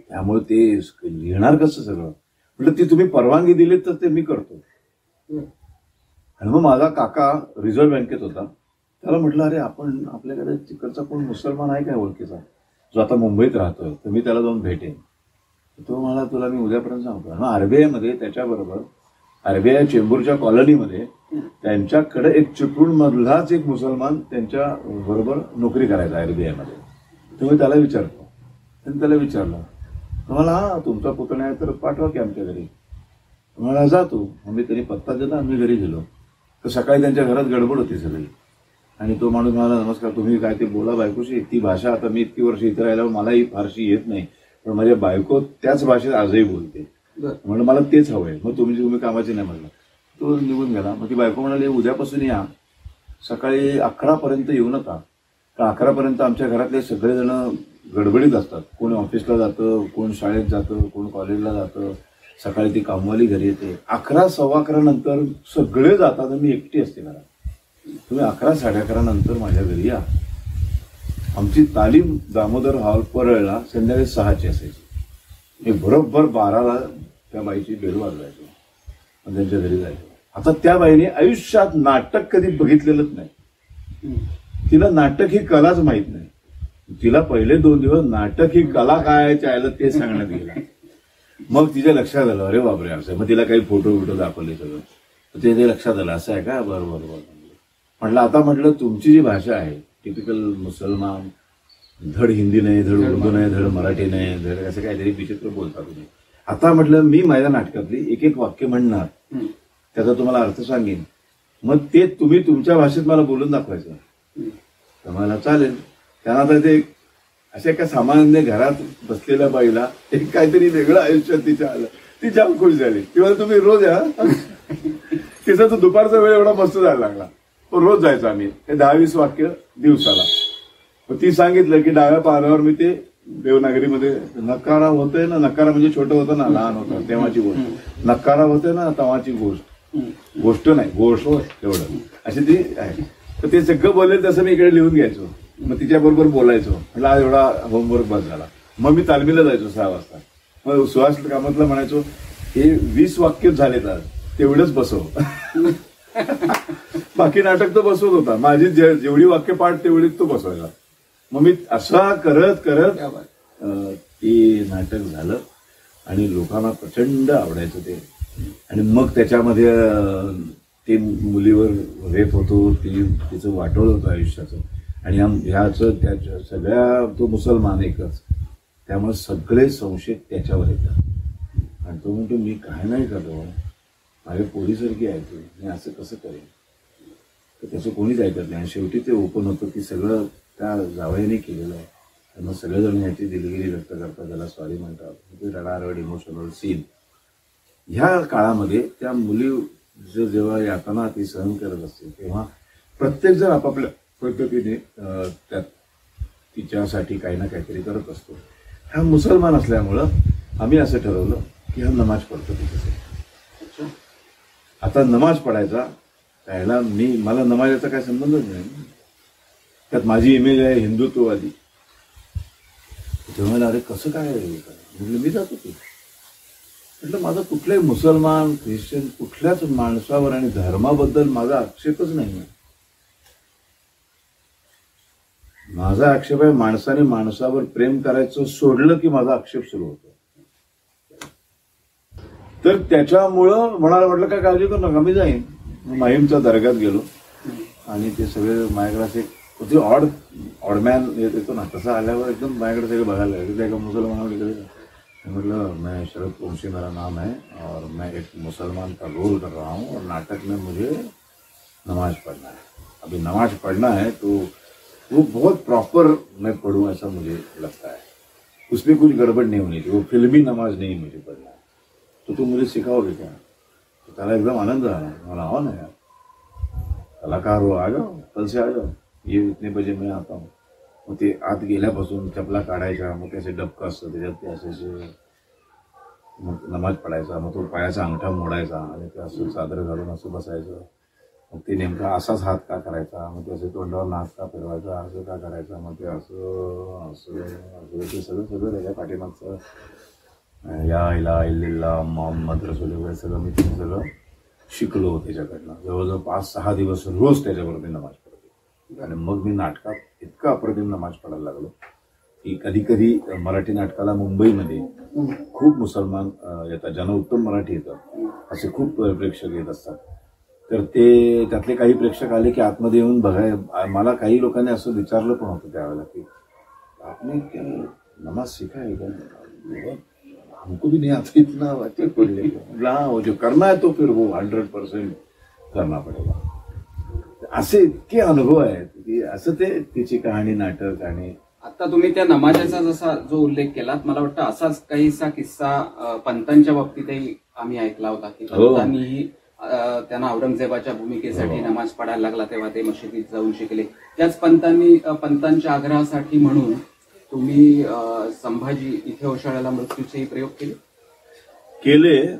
Speaker 2: त्यामुळे ते लिहिणार कसं सगळं. म्हटलं ती तुम्ही परवानगी दिली तर ते मी करतो. आणि मग माझा काका रिझर्व्ह बँकेत होता, त्याला म्हटलं अरे आपण आपल्याकडे तिकडचा कोण मुसलमान आहे काय ओळखीचा जो आता मुंबईत राहतोय, तर मी त्याला जाऊन भेटेन. तो मला तुला मी उद्यापर्यंत सांगतो. मग आरबीआयमध्ये त्याच्याबरोबर आरबीआय चेंबूरच्या कॉलनीमध्ये त्यांच्याकडे एक चिपळूण मधलाच एक मुसलमान त्यांच्या बरोबर नोकरी करायचा आरबीआयमध्ये. तर मी त्याला विचारतो, त्यांनी त्याला विचारलं, तुम्हाला हा तुमचा पुतण्या आहे तर पाठवा की आमच्या घरी. मला जातो. मग मी त्यांनी पत्ता दिला, आम्ही घरी गेलो. तर सकाळी त्यांच्या घरात गडबड होती सगळी आणि तो माणूस म्हणाला नमस्कार तुम्ही काय ते बोला बायकोशी. ती भाषा आता मी इतकी वर्ष इथे राहिल्यावर मलाही फारशी येत नाही, पण माझ्या बायको त्याच भाषेत आजही बोलते. म्हणलं मला तेच हवंय. मग तुम्ही कामाची नाही म्हणलं. तो निघून गेला. मग ती बायको म्हणाली उद्यापासून या, सकाळी 11 पर्यंत येऊ नका, कारण 11 पर्यंत आमच्या घरातले सगळेजण गडबडीत असतात. कोण ऑफिसला जातं, कोण शाळेत जातं, कोण कॉलेजला जातं. सकाळी ती कामवाली घरी येते. 11 सव्वा 11 नंतर सगळे जातात आणि मी एकटी असते घरात. तुम्ही 11 साडे 11 नंतर माझ्या घरी या. आमची तालीम दामोदर हॉल परळला संध्याकाळी 6ची असायची. मी बरोबर 12ला त्या बाईची बेल वाजवायचो आणि त्यांच्या घरी जायचो. आता त्या बाईने आयुष्यात नाटक कधी बघितलेलंच नाही. तिला नाटक ही कलाच माहित नाही. तिला पहिले 2 दिवस नाटक ही कला काय आहे ते सांगण्यात गेला. मग तिच्या लक्षात आलं अरे बापरे असं. मग तिला काही फोटो दाखवले सगळं. ते लक्षात आलं असं आहे का, बरोबर. म्हटलं आता म्हटलं तुमची जी भाषा आहे टिपिकल मुसलमान, धड हिंदी नाही, धड उर्दू नाही, धड मराठी नाही, धड असं काहीतरी विचित्र बोलता तुम्ही. आता म्हटलं मी माझ्या नाटकातली एक वाक्य म्हणणार, त्याचा तुम्हाला अर्थ सांगेन, मग ते तुम्ही तुमच्या भाषेत मला बोलून दाखवायचं. तर मला चालेल. त्यांना तर ते अशा एका सामान्य घरात बसलेल्या बाईला एक काहीतरी वेगळं आयुष्यात तिच्या आलं. ती जाम खुश झाली. ती तुम्ही रोज या. तिचा तो दुपारचा वेळ एवढा मस्त जायला लागला. तो रोज जायचो आम्ही. ते 10-20 वाक्य दिवसाला. मग ती सांगितलं की डाव्या पानावर मी ते देवनागरीमध्ये नकारा होतंय ना, नकारा म्हणजे छोटं होतं ना, लहान होतं तेव्हाची गोष्ट, नकारा होते ना तेव्हाची गोष्ट नाही गोष्ट एवढं अशी ती आहे. तर ते सगळं बोलले तसं मी इकडे लिहून घ्यायचो. मग तिच्याबरोबर बोलायचो. म्हटलं आज एवढा होमवर्क बस झाला. मग मी तालमीला जायचो 6 वाजता. मग सुहास कामतला म्हणायचो हे 20 वाक्य झाले तर तेवढंच बसव. बाकी नाटक तो बसवत होता. माझी जेवढी वाक्य पाठ तेवढीच तो बसवायला. मग मी असा करत करत ते नाटक झालं आणि लोकांना प्रचंड आवडायचं ते. आणि मग त्याच्यामध्ये ते मुलीवर रेप होतो, तिचं वाटोळ होतं आयुष्याचं. आणि ह्याचं त्याच्या सगळ्या तो मुसलमान एकच, त्यामुळे सगळे संशय त्याच्यावर येतात. आणि तो म्हणतो मी काय नाही करतो, माझ्या पोरीसारखी ऐकतो, मी असं कसं करेन. तर त्याचं कोणीच ऐकत नाही. शेवटी ते ओपन होतं की सगळं त्या जावयाने केलेलं आहे. तर मग सगळेजण ह्याची दिलगिरी व्यक्त करतात, त्याला सॉरी म्हणतात. ते रडारड इमोशनल सीन. ह्या काळामध्ये त्या मुली जेव्हा यातना ती सहन करत असते तेव्हा प्रत्येक जण आपापल्या पद्धतीने त्यात तिच्यासाठी काही ना काहीतरी करत असतो. हा मुसलमान असल्यामुळं आम्ही असं ठरवलं की हा नमाज पडतो तिथे. आता नमाज पडायचा त्याला मला नमाजाचा काही संबंधच नाही. त्यात माझी इमेज आहे हिंदुत्ववादी. तेव्हा अरे कसं काय म्हटलं मी जातो की. म्हटलं माझा कुठलाही मुसलमान ख्रिश्चन कुठल्याच माणसावर आणि धर्माबद्दल माझा आक्षेपच नाही. माझा आक्षेप आहे माणसाने माणसावर प्रेम करायचं सोडलं की माझा आक्षेप सुरू होतो. तर त्याच्यामुळं म्हटलं काय काळजी करू नका मी जाईन. माहीमच्या दर्ग्यात गेलो आणि ते सगळे माझ्याकडे असे होते ऑडमॅन येतो ना, तसं आल्यावर एकदम माझ्याकडे सगळे बघायला लागले. एका मुसलमानाकडे मतलब मैं शरद वंशी मेरा नाम है और मैं एक मुसलमान का रोल कर रहा हूँ और नाटक में मुझे नमाज पढ़ना है. अभी नमाज पढ़ना है तो वो बहुत प्रॉपर मैं पढ़ूँ ऐसा मुझे लगता है. उसमें कुछ गड़बड़ नहीं होनी चाहिए, वो फिल्मी नमाज नहीं मुझे पढ़ना, तो तुम मुझे सिखाओगे क्या? तो त्याला एकदम आनंद आला, मला आओ ना यार, कलाकार हो, आ जाओ, कल से आ जाओ, ये इतने बजे मैं आता हूँ. मग ते आत गेल्यापासून चपला काढायच्या, मग त्याचे डबकं असतं त्याच्यात, ते असे मग नमाज पडायचा, मग तो पायाचा अंगठा मोडायचा आणि ते असं चादर घालून असं बसायचं. मग ते नेमका असाच हात का करायचा, मग ते असं तोंडावर नाक का फिरवायचा, असं का करायचा, मग ते असं असं असं ते सगळं त्याच्या पाठीमागचं या इला इल्लिल्ला मोहम्मद रसूल वगैरे सगळं मी ते सगळं शिकलो त्याच्याकडनं. जवळजवळ 5-6 दिवस रोज त्याच्यावर मी नमाज पडतो. आणि मग मी नाटकात इतका अप्रतिम नमाज पडायला लागलो की कधी कधी मराठी नाटकाला मुंबईमध्ये खूप मुसलमान येतात, ज्यांना उत्तम मराठी येतं, असे खूप प्रेक्षक येत असतात. तर ते त्यातले काही प्रेक्षक आले की आतमध्ये येऊन मला काही लोकांनी असं विचारलं पण होतं त्यावेळेला की आपने क्या नमाज सीखा है क्या? हमको भी नहीं आता इतना, वो जो करना है तो फिर वो 100% करना पडेगा. असे इतके अनुभव आहेत की असं ते तिची कहाणी नाटक. आणि
Speaker 1: आता तुम्ही त्या नमाजाचा जसा जो उल्लेख केलात, मला वाटतं असाच काहीसा किस्सा पंतांच्या बाबतीतही आम्ही ऐकला होता की पंतांनीही त्यांना औरंगजेबाच्या भूमिकेसाठी नमाज पडायला लागला तेव्हा ते मशिदीत जाऊन शिकले. त्याच पंतांच्या आग्रहासाठी म्हणून तुम्ही संभाजी इथे ओशाळ्याला मृत्यूचेही प्रयोग केले.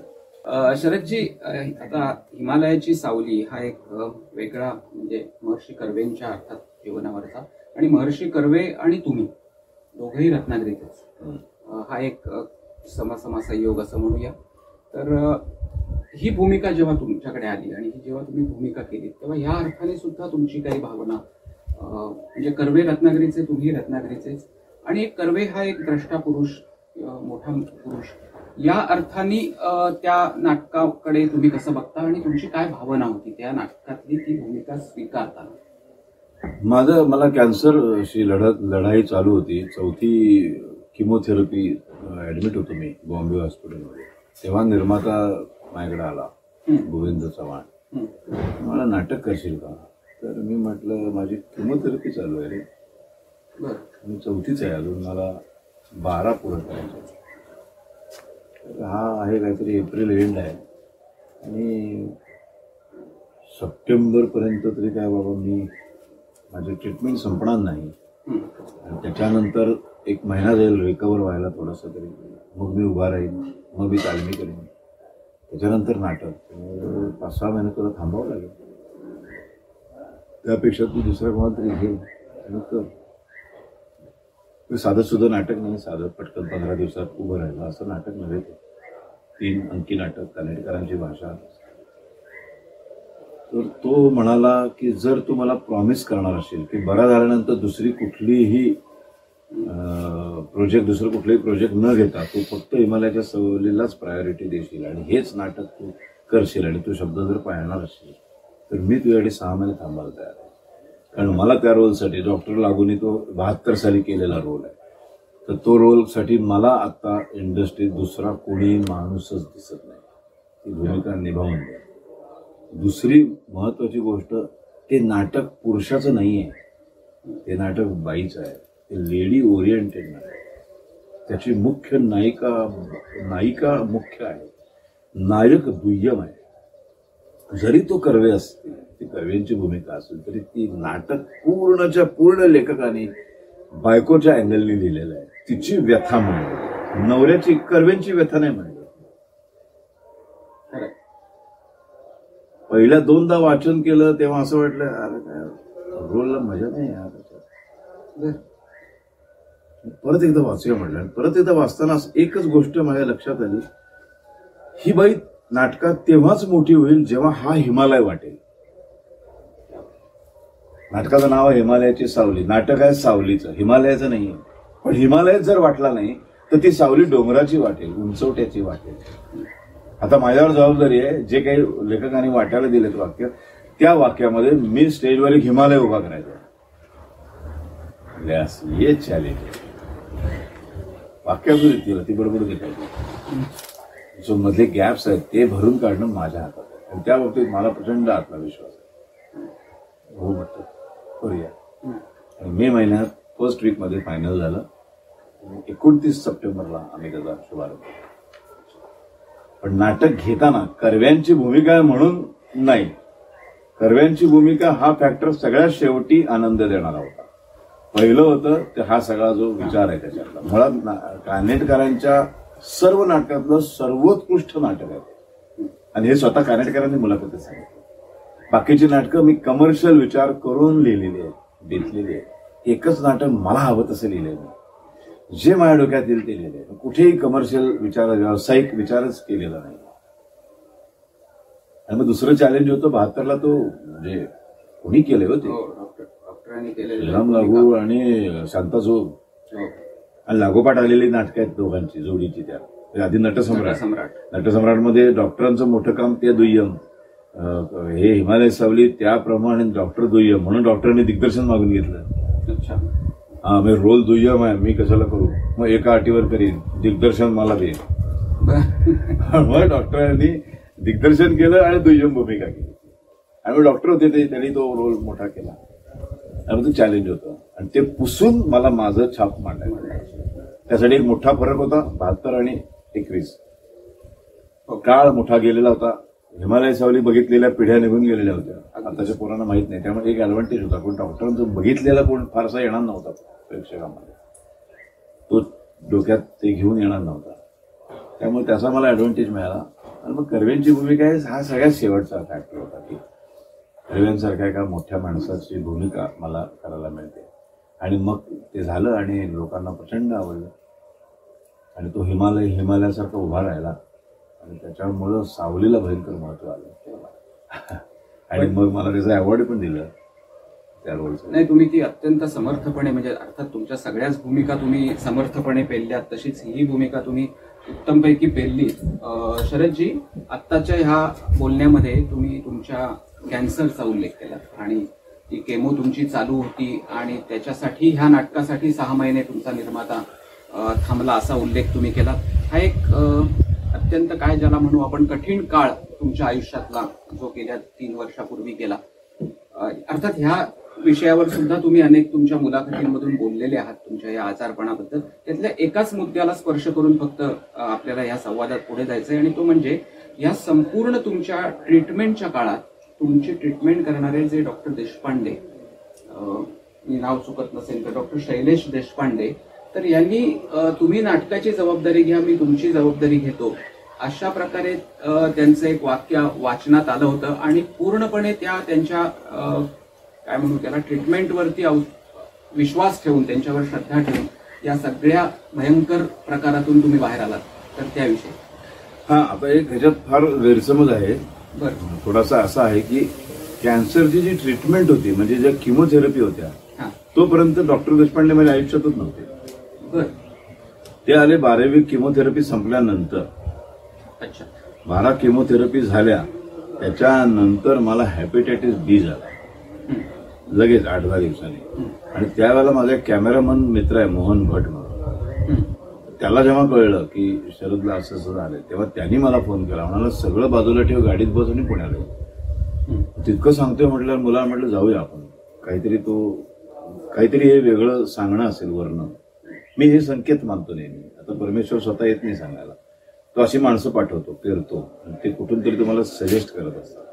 Speaker 1: शरदजी, आता हिमालयाची सावली हा एक वेगळा म्हणजे महर्षी कर्वेंच्या अर्थात जीवनावरचा, आणि महर्षी कर्वे आणि तुम्ही दोघेही रत्नागिरीतच, हा एक समसमा संयोग असं म्हणूया. तर ही भूमिका जेव्हा तुमच्याकडे आली आणि ही जेव्हा तुम्ही भूमिका केली तेव्हा ह्या अर्थाने सुद्धा तुमची काही भावना, म्हणजे कर्वे रत्नागिरीचे, तुम्ही रत्नागिरीचेच, आणि एक कर्वे हा एक द्रष्टा पुरुष, मोठा पुरुष, या अर्थाने त्या नाटकाकडे तुम्ही कसं बघता आणि तुमची काय भावना होती त्या नाटकातली ती भूमिका स्वीकारताना?
Speaker 2: मला कॅन्सरशी लढाई चालू होती. 4थी किमोथेरपी ऍडमिट होतो मी बॉम्बे हॉस्पिटलमध्ये. तेव्हा निर्माता माझ्याकडे आला, गोविंद चव्हाण, मला नाटक करशील का? तर मी म्हटलं माझी किमोथेरपी चालू आहे रे, मी 4थीच आहे अजून, मला 12 पुढे करायचं. हा आहे काहीतरी एप्रिल एंड आहे आणि सप्टेंबर पर्यंत तरी काय बाबा मी माझी ट्रीटमेंट संपणार नाही, आणि त्याच्यानंतर 1 महिना जाईल रिकवर व्हायला थोडंसं तरी, मग मी उभा राहीन, मग मी तालमी करेन, त्याच्यानंतर नाटक. 5-6 महिने तुला थांबावं लागेल, त्यापेक्षा तू दुसऱ्या कोणाला तरी घे आणि कर. साधं सुद्धा नाटक नाही, साधं पटकन 15 दिवसात उभं राहिलं असं नाटक नव्हे. ते 3 अंकी नाटक, कानेटकरांची भाषा. तर तो म्हणाला की जर तू मला प्रॉमिस करणार असेल की बरा झाल्यानंतर दुसरं कुठलंही प्रोजेक्ट न घेता तू फक्त हिमालयाच्या सहलीलाच प्रायोरिटी देशील आणि हेच नाटक तू करशील आणि तू शब्द जर पाळणार असेल तर मी तुझ्याकडे 6 महिने थांबायला तयार आहे. कारण मला त्या रोलसाठी डॉक्टर लागून तो 72 साली केलेला रोल आहे. तर तो रोलसाठी मला आता इंडस्ट्रीत दुसरा कोणी माणूसच दिसत नाही ती भूमिका निभावून द्या. दुसरी महत्वाची गोष्ट, ते नाटक पुरुषाचं नाही आहे, ते नाटक बाईचं आहे. ते लेडी ओरिएंटेड नाटक. त्याची मुख्य नायिका मुख्य आहे, नायक दुय्यम आहे. जरी तो कर्वे असते, ती कर्वेंची भूमिका असेल तरी ती नाटक पूर्णच्या पूर्ण लेखकाने बायकोच्या अँगलनी लिहिलेलं आहे. तिची व्यथा म्हणली, नवऱ्याची, कर्वेंची व्यथा नाही म्हणली. पहिल्या 2दा वाचन केलं तेव्हा असं वाटलं अरे काय रोलला मजा नाही यार. परत एकदा वाचूया म्हटलं. परत एकदा वाचताना एकच गोष्ट माझ्या लक्षात आली, ही बाई नाटकात तेव्हाच मोठी होईल जेव्हा हा हिमालय वाटेल. नाटकाचं नाव आहे हिमालयाची सावली. नाटक आहे सावलीचं, हिमालयाचं नाहीये. पण हिमालयात जर वाटला नाही तर ती सावली डोंगराची वाटेल, उंचवट्याची वाटेल. आता माझ्यावर जबाबदारी आहे, जे काही लेखकांनी वाटायला दिलेत वाक्य, त्या वाक्यामध्ये मी स्टेजवर एक हिमालय उभा करायचा. ये चॅलेंज वाक्यावर ती बडबड घेतायची. जो मधले गॅप्स आहेत ते भरून काढणं माझ्या हातात आहे आणि त्या बाबतीत मला प्रचंड आत्मविश्वास आहे. हो म्हटलं करूया. आणि मे महिन्यात फर्स्ट वीकमध्ये फायनल झालं 29 सप्टेंबरला आम्ही त्याचा शुभारंभ केला. पण नाटक घेताना कर्व्यांची भूमिका म्हणून नाही, कर्व्यांची भूमिका हा फॅक्टर सगळ्यात शेवटी आनंद देणारा होता. पहिलं होतं ते हा सगळा जो विचार आहे त्याच्यातला. मुळात कानेटकरांच्या सर्व नाटकातलं सर्वोत्कृष्ट नाटक आहे आणि हे स्वतः कानेटकरांनी मुलाखतीत सांगितलं. बाकीची नाटकं मी कमर्शियल विचार करून लिहिलेली आहेत, बेतलेली आहे. एकच नाटक मला हवं तसं लिहिलंय मी, जे माझ्या डोक्यात येईल ते लिहिलंय. कुठेही कमर्शियल विचार, व्यावसायिक विचारच केलेला नाही. आणि मग दुसरं चॅलेंज होतं 72ला, तो म्हणजे कोणी केले होते, श्रीराम लागू आणि शांताचोर आणि लागोपाठ आलेली नाटकं आहेत दोघांची जोडीची. त्या आधी नटसम्राटमध्ये डॉक्टरांचं मोठं काम ते दुय्यम, हे हिमालय सावली त्याप्रमाणे डॉक्टर दुय्यम म्हणून डॉक्टरांनी दिग्दर्शन मागून घेतलं. हा, मी रोल दुय्यम आहे, मी कशाला करू, मग एका अटीवर करीन, दिग्दर्शन मला दे. मग डॉक्टरांनी दिग्दर्शन केलं आणि दुय्यम भूमिका केली. आणि डॉक्टर होते ते, त्यांनी तो रोल मोठा केला. आणि ते चॅलेंज होतं आणि ते पुसून मला माझं छाप मांडायचं. त्यासाठी एक मोठा फरक होता 72 आणि 21. काळ मोठा गेलेला होता. हिमालय सावली बघितलेल्या पिढ्या निघून गेलेल्या होत्या, आताच्या पोरांना माहित नाही. त्यामुळे एक ऍडव्हान्टेज होता, पण डॉक्टरांचं बघितलेला कोण फारसा येणार नव्हता प्रेक्षकांमध्ये, तो डोक्यात ते घेऊन येणार नव्हता. त्यामुळे त्याचा मला ऍडव्हान्टेज मिळाला. आणि मग कर्व्यांची भूमिका हा सगळ्यात शेवटचा फॅक्टर होता की कर्व्यांसारख्या एका मोठ्या माणसाची भूमिका मला करायला मिळते. आणि मग ते झालं आणि लोकांना प्रचंड आवडलं. आणि तो हिमालयासारखा उभा राहिला आणि त्याच्यामुळं सावलीला भयंकर महत्व आलं. आणि मग मला त्याचं अवॉर्ड पण दिलं त्या रोलचं.
Speaker 1: नाही, तुम्ही ती अत्यंत समर्थपणे, म्हणजे अर्थात तुमच्या सगळ्याच भूमिका तुम्ही समर्थपणे पेलल्यात, तशीच ही भूमिका तुम्ही उत्तमपैकी पेलली. शरदजी, आत्ताच्या ह्या बोलण्यामध्ये तुम्ही तुमच्या कॅन्सरचा उल्लेख केला आणि ती केमो तुमची चालू होती आणि त्याच्यासाठी ह्या नाटकासाठी 6 महिने तुमचा निर्माता थांबला असा उल्लेख तुम्ही केला. हा एक अत्यंत काय ज्याला म्हणू आपण कठीण काळ तुमच्या आयुष्यातला जो गेल्या 3 वर्षापूर्वी गेला. अर्थात ह्या विषयावर सुद्धा तुम्ही अनेक तुमच्या मुलाखतींमधून बोललेले आहात तुमच्या या आजारपणाबद्दल. त्यातल्या एकाच मुद्द्याला स्पर्श करून फक्त आपल्याला या संवादात पुढे जायचंय आणि तो म्हणजे या संपूर्ण तुमच्या ट्रीटमेंटच्या काळात तुमची ट्रीटमेंट करणारे जे डॉक्टर देशपांडे, मी नाव चुकत नसेल तर डॉक्टर शैलेश देशपांडे, तर यांनी तुम्ही नाटकाची जबाबदारी घ्या, मी तुमची जबाबदारी घेतो अशा प्रकारे त्यांचं एक वाक्य वाचनात आलं होतं. आणि पूर्णपणे त्यांच्या काय म्हणू त्याला ट्रीटमेंटवरती विश्वास ठेवून, त्यांच्यावर श्रद्धा ठेवून या सगळ्या भयंकर प्रकारातून तुम्ही बाहेर आलात. तर त्याविषयी
Speaker 2: आता एक ह्याच्यात फार गैरसमज आहे.
Speaker 1: बरं,
Speaker 2: थोडासा असा आहे की कॅन्सरची जी ट्रीटमेंट होती, म्हणजे ज्या किमोथेरपी होत्या, तोपर्यंत डॉक्टर देशपांडे माझ्या आयुष्यातच नव्हते.
Speaker 1: बरं,
Speaker 2: ते आले 12वी किमोथेरपी संपल्यानंतर.
Speaker 1: अच्छा.
Speaker 2: 12 किमोथेरपी झाल्या, त्याच्यानंतर मला हेपेटायटिस बी झाला लगेच 8-10 दिवसांनी. आणि त्यावेळेला माझा एक कॅमेरामन मित्र आहे मोहन भट म्हणून, त्याला जेव्हा कळलं की शरदला असं असं झालं, तेव्हा त्यांनी मला फोन केला. म्हणाला सगळं बाजूला ठेव, गाडीत बस आणि पुण्याला ये. तितकं सांगतोय म्हटल्यावर मुलाला म्हटलं जाऊया आपण, काहीतरी हे वेगळं सांगणं असेल वरनं. मी हे संकेत मानतो नेहमी. आता परमेश्वर स्वतः येत नाही सांगायला, तो अशी माणसं पाठवतो, पेरतो, ते कुठून तरी तुम्हाला सजेस्ट करत असतात.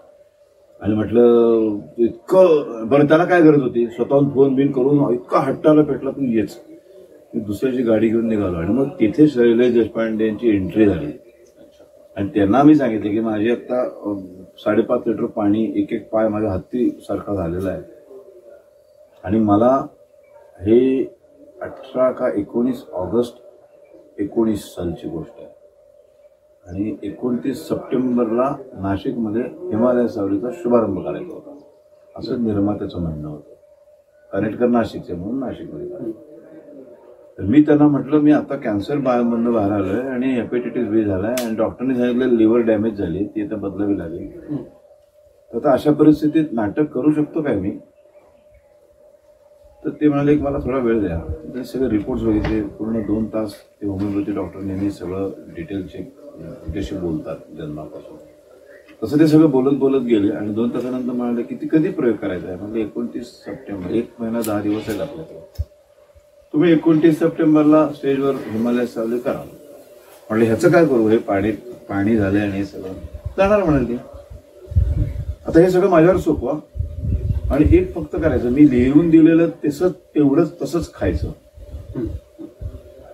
Speaker 2: आणि म्हटलं इतकं बरं, त्याला काय गरज होती, स्वतःहून फोन बिन करून इतका हट्टाला पेटला तू येच. मी दुसऱ्याची गाडी घेऊन निघालो आणि मग तिथे शैलेश देशपांडे यांची एंट्री झाली. आणि त्यांना मी सांगितले की माझी आता 5.5 लिटर पाणी, एक पाय माझ्या हत्ती सारखा झालेला आहे. आणि मला हे 18 का 19 ऑगस्ट 19 सालची गोष्ट आहे. आणि 29 सप्टेंबरला नाशिकमध्ये हिमालय सावलीचा शुभारंभ करायचा होता, असं निर्मात्याचं म्हणणं होतं. कानेटकर नाशिकचे म्हणून नाशिकमध्ये करायचं. तर मी त्यांना म्हटलं मी आता कॅन्सर मधनं बाहेर आलोय आणि हेपेटायटिस बी झालाय आणि डॉक्टरने सांगितलं लिव्हर डॅमेज झाली, ती आता बदलावी लागेल. तर आता अशा परिस्थितीत नाटक करू शकतो काय मी? तर ते म्हणाले की मला थोडा वेळ द्या. ते सगळे रिपोर्ट्स बघितले, पूर्ण 2 तास ते होमिओपॅथी डॉक्टर नेहमी सगळं डिटेल चेक त्याशी बोलतात जन्मापासून, तसं ते सगळं बोलत गेले. आणि 2 तासानंतर म्हणाले की ती कधी प्रयोग करायचा आहे? म्हणजे 29 सप्टेंबर, 1 महिना 10 दिवस आहेत आपल्याकडे. तुम्ही 29 सप्टेंबरला स्टेजवर हिमालय सावली करा. म्हटलं ह्याचं काय करू, हे पाणी झालंय आणि हे सगळं जाणार म्हणाल. आता हे सगळं माझ्यावर सोपवा आणि एक फक्त करायचं, मी लिहून दिलेलं तेवढंच तसंच खायचं.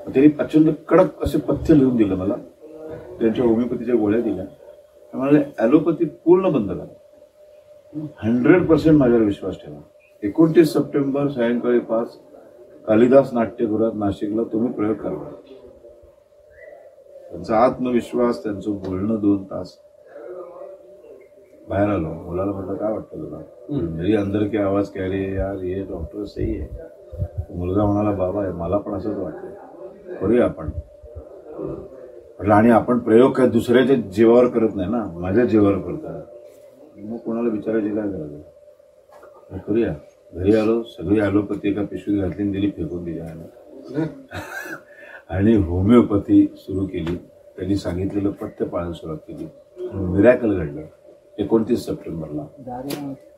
Speaker 2: त्यांनी प्रचंड कडक असे पथ्य लिहून दिलं मला, त्यांच्या होमिओपॅथीच्या गोळ्या दिल्या. मला ॲलोपॅथी पूर्ण बंद करा, 100% माझ्यावर विश्वास ठेवा. 29 सप्टेंबर सायंकाळी 5 कालिदास नाट्यगृहात नाशिकला तुम्ही प्रयोग करा. त्यांचा आत्मविश्वास, त्यांचं बोलणं 2 तास. बाहेर आलो, मुलाला म्हटलं काय वाटतं तुला, मेरी अंदर की आवाज कह रही है यार ये डॉक्टर सही है. मुलगा म्हणाला बाबा मला पण असंच वाटतं, करूया आपण. म्हटलं आणि आपण प्रयोग काय दुसऱ्याच्या जीवावर करत नाही ना, माझ्या जीवावर करतात. मग कोणाला विचारायची काय गरज आहे, करूया. घरी आलो, सगळी ॲलोपॅथी एका पिशवीत घातली, दिली फेकून दिली आणि होमिओपॅथी सुरू केली. त्यांनी सांगितलेलं पथ्य पाळायला सुरुवात केली. मिरॅकल घडलं. 29 सप्टेंबरला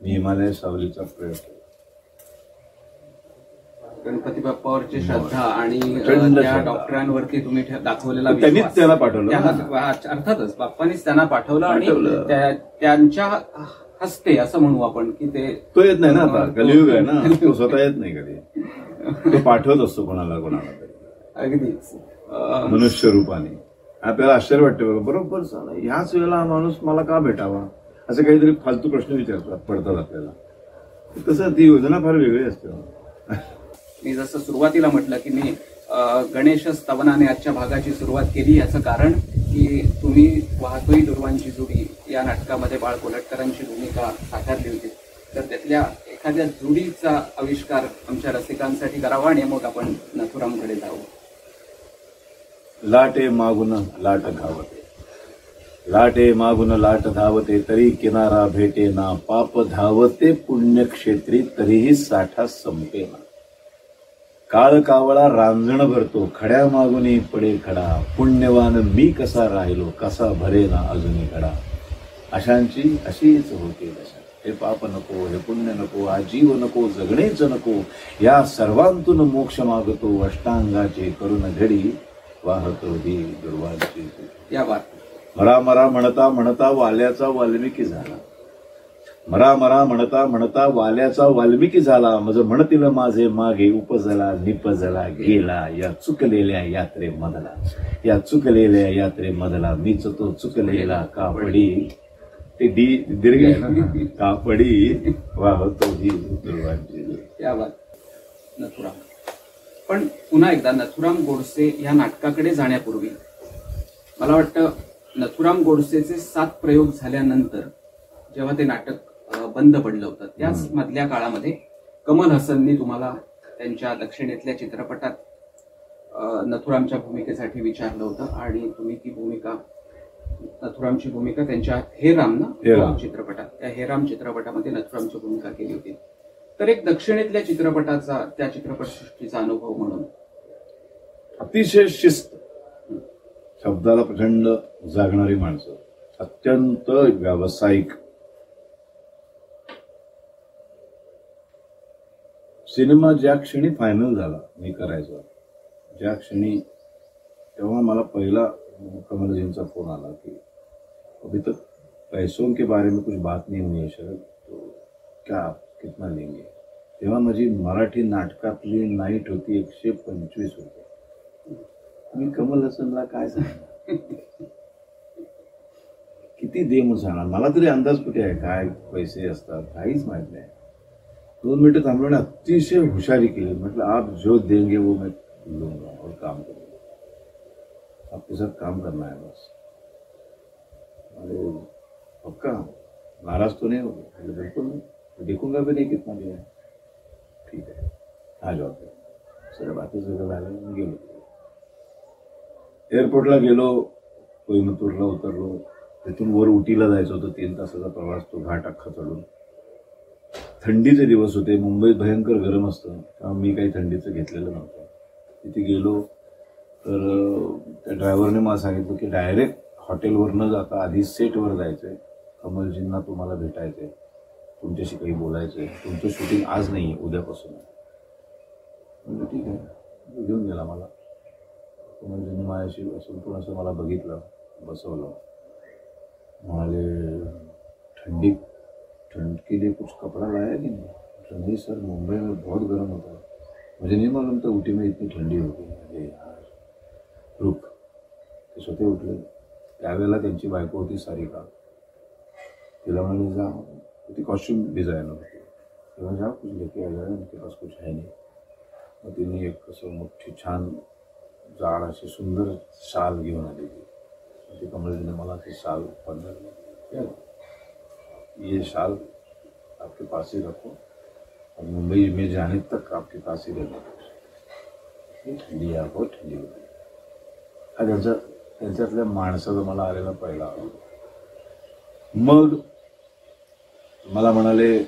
Speaker 2: मी हिमालय सावलीचा प्रयोग केला.
Speaker 1: गणपती बाप्पावरची श्रद्धा आणि त्या डॉक्टरांवरती तुम्ही दाखवलेला
Speaker 2: त्यांनीच त्यांना पाठवलं.
Speaker 1: अर्थातच बाप्पानीच त्यांना पाठवलं आणि त्यांच्या हस्ते असं म्हणू आपण की तो
Speaker 2: येत नाही ना, आता कलियुग आहे ना, तो स्वतः येत नाही कधी, तो पाठवत असतो कोणाला तरी.
Speaker 1: अगदीच
Speaker 2: मनुष्य रूपाने. आपल्याला आश्चर्य वाटतं बघा, बरोबर ह्याच वेळेला हा माणूस मला का भेटावा, असे काहीतरी फालतू प्रश्न पडतात आपल्याला. तसं ती योजना फार वेगळी असते.
Speaker 1: मी जसं सुरुवातीला म्हटलं की मी गणेश स्तवनाने आजच्या भागाची सुरुवात केली, याचं कारण की तुम्ही वाहतोही दुर्वांची जुडी या नाटकामध्ये बाळ कोलटकरांची भूमिका साकारली होती. तर त्यातल्या एखाद्या जुडीचा आविष्कार आमच्या रसिकांसाठी करावा आणि मग आपण नथुरामकडे जाऊ.
Speaker 2: लाटे मागून लाट धावते, लाटे मागून लाट धावते, तरी किनारा भेटे ना. पाप धावते पुण्यक्षेत्री, तरीही साठा संपेना. काळ कावळा रांजण भरतो, खड्या मागुनी पडे खडा. पुण्यवान मी कसा राहिलो, कसा भरे ना अजूनही खडा. अशांची अशीच होते दशा. हे पाप नको, हे पुण्य नको, हा जीव नको, जगणेच नको. या सर्वांतून मोक्ष मागतो, अष्टांगाचे करून घडी वाहतो ही दुर्वांची.
Speaker 1: या बात
Speaker 2: मरा मरा म्हणता म्हणता वाल्याचा वाल्मिकी झाला. मरा मरा म्हणता म्हणता वाल्याचा वाल्मिकी झाला. मज म्हणतील माझे मागे उपजला निपजला गेला. या चुकलेल्या यात्रे मधला, या चुकलेल्या यात्रे मधला. मीच तो चुकलेला कापडी. ते दीर्घ आहे ना, कापडी वाहतो ही दुर्वांची.
Speaker 1: या बात. नथुराम. पण पुन्हा एकदा नथुराम गोडसे या नाटकाकडे जाण्यापूर्वी मला वाटतं नथुराम गोडसेचे 7 प्रयोग झाल्यानंतर जेव्हा ते नाटक बंद पडलं होतं, त्याच मधल्या काळामध्ये कमल हसननी तुम्हाला त्यांच्या दक्षिणेतल्या चित्रपटात नथुरामच्या भूमिकेसाठी विचारलं होतं आणि तुम्ही ती भूमिका, नथुरामची भूमिका त्यांच्या हे राम चित्रपटात, त्या हे राम चित्रपटामध्ये नथुरामची भूमिका केली होती. तर एक दक्षिणेतल्या चित्रपटाचा, त्या चित्रपटसृष्टीचा अनुभव म्हणून
Speaker 2: अतिशय शिस्त, शब्दाला प्रचंड जागणारी माणसं, अत्यंत व्यावसायिक. सिनेमा ज्या क्षणी फायनल झाला मी करायचा, ज्या क्षणी, तेव्हा मला पहिला कमलजींचा फोन आला की अभी तक पैसों के बारे में कुछ बात नहीं हुई है शरद, तो क्या आप कितना लेंगे. तेव्हा माझी मराठी नाटकातली नाईट होती 125 रुपये. मी कमल हसनला काय सांगणार, किती दे म्हणून सांगणार. मला तरी अंदाज कुठे आहे काय पैसे असतात, काहीच माहित नाही. 2 मिनिटं थांबवणे अतिशय हुशारी केली. म्हटलं आप जो देंगे वो मैं लूंगा और काम करूंगा, आपके साथ काम करना है बस. अरे पक्का, नाराज तो नहीं होगा. बिल्कुल नहीं, देखूंगा भी नहीं कितना दिया है. ठीक है, आ जाओ. सर बाकी सगळं झालं, गेलो. एअरपोर्टला गेलो, कोईमतूरला उतरलो. तिथून वर उटीला जायचं होतं, 3 तासाचा प्रवास, तो घाट अख्खा चढून. थंडीचे दिवस होते, मुंबईत भयंकर गरम असतं, तेव्हा मी काही थंडीचं घेतलेलं नव्हतं. तिथे गेलो तर त्या ड्रायव्हरने मला सांगितलं की डायरेक्ट हॉटेलवर न जाता आधी सेटवर जायचंय, कमलजींना तुम्हाला भेटायचंय, तुमच्याशी काही बोलायचंय, तुमचं शूटिंग आज नाही, उद्यापासून. म्हणजे ठीक आहे. घेऊन गेला मला. म्हणजे माझ्याशी असून पण असं मला बघितलं, बसवलं. म्हणाले ठंड के लिए कुछ कपड़ा लाया कि नहीं? नहीं सर, मुंबई में बहुत गर्म होता है. मुझे नहीं मालूम था ऊटी में इतनी ठंडी होती. अरे यार रुक. ते स्वतः उठले. त्यावेळेला त्यांची बायको होती सारिका. तिला म्हणाले जा, ती कॉस्ट्यूम डिझायनर होती. तेव्हा जा कुछ लेके आ जाए, उनके पास कुछ है नहीं. मग तिने एक असं मोठी छान जाड अशी सुंदर शाल घेऊन आली ती. ती कमलेने मला ती शाल पडली. ये शाल आपके पास ही रखो और मुंबई में जाने तक आपके पास ही रहना. ठंडी आहे, बहुत ठंडी होती. हा त्यांच्यातल्या माणसाचा मला आलेला पहिला अनुभव. मग मला म्हणाले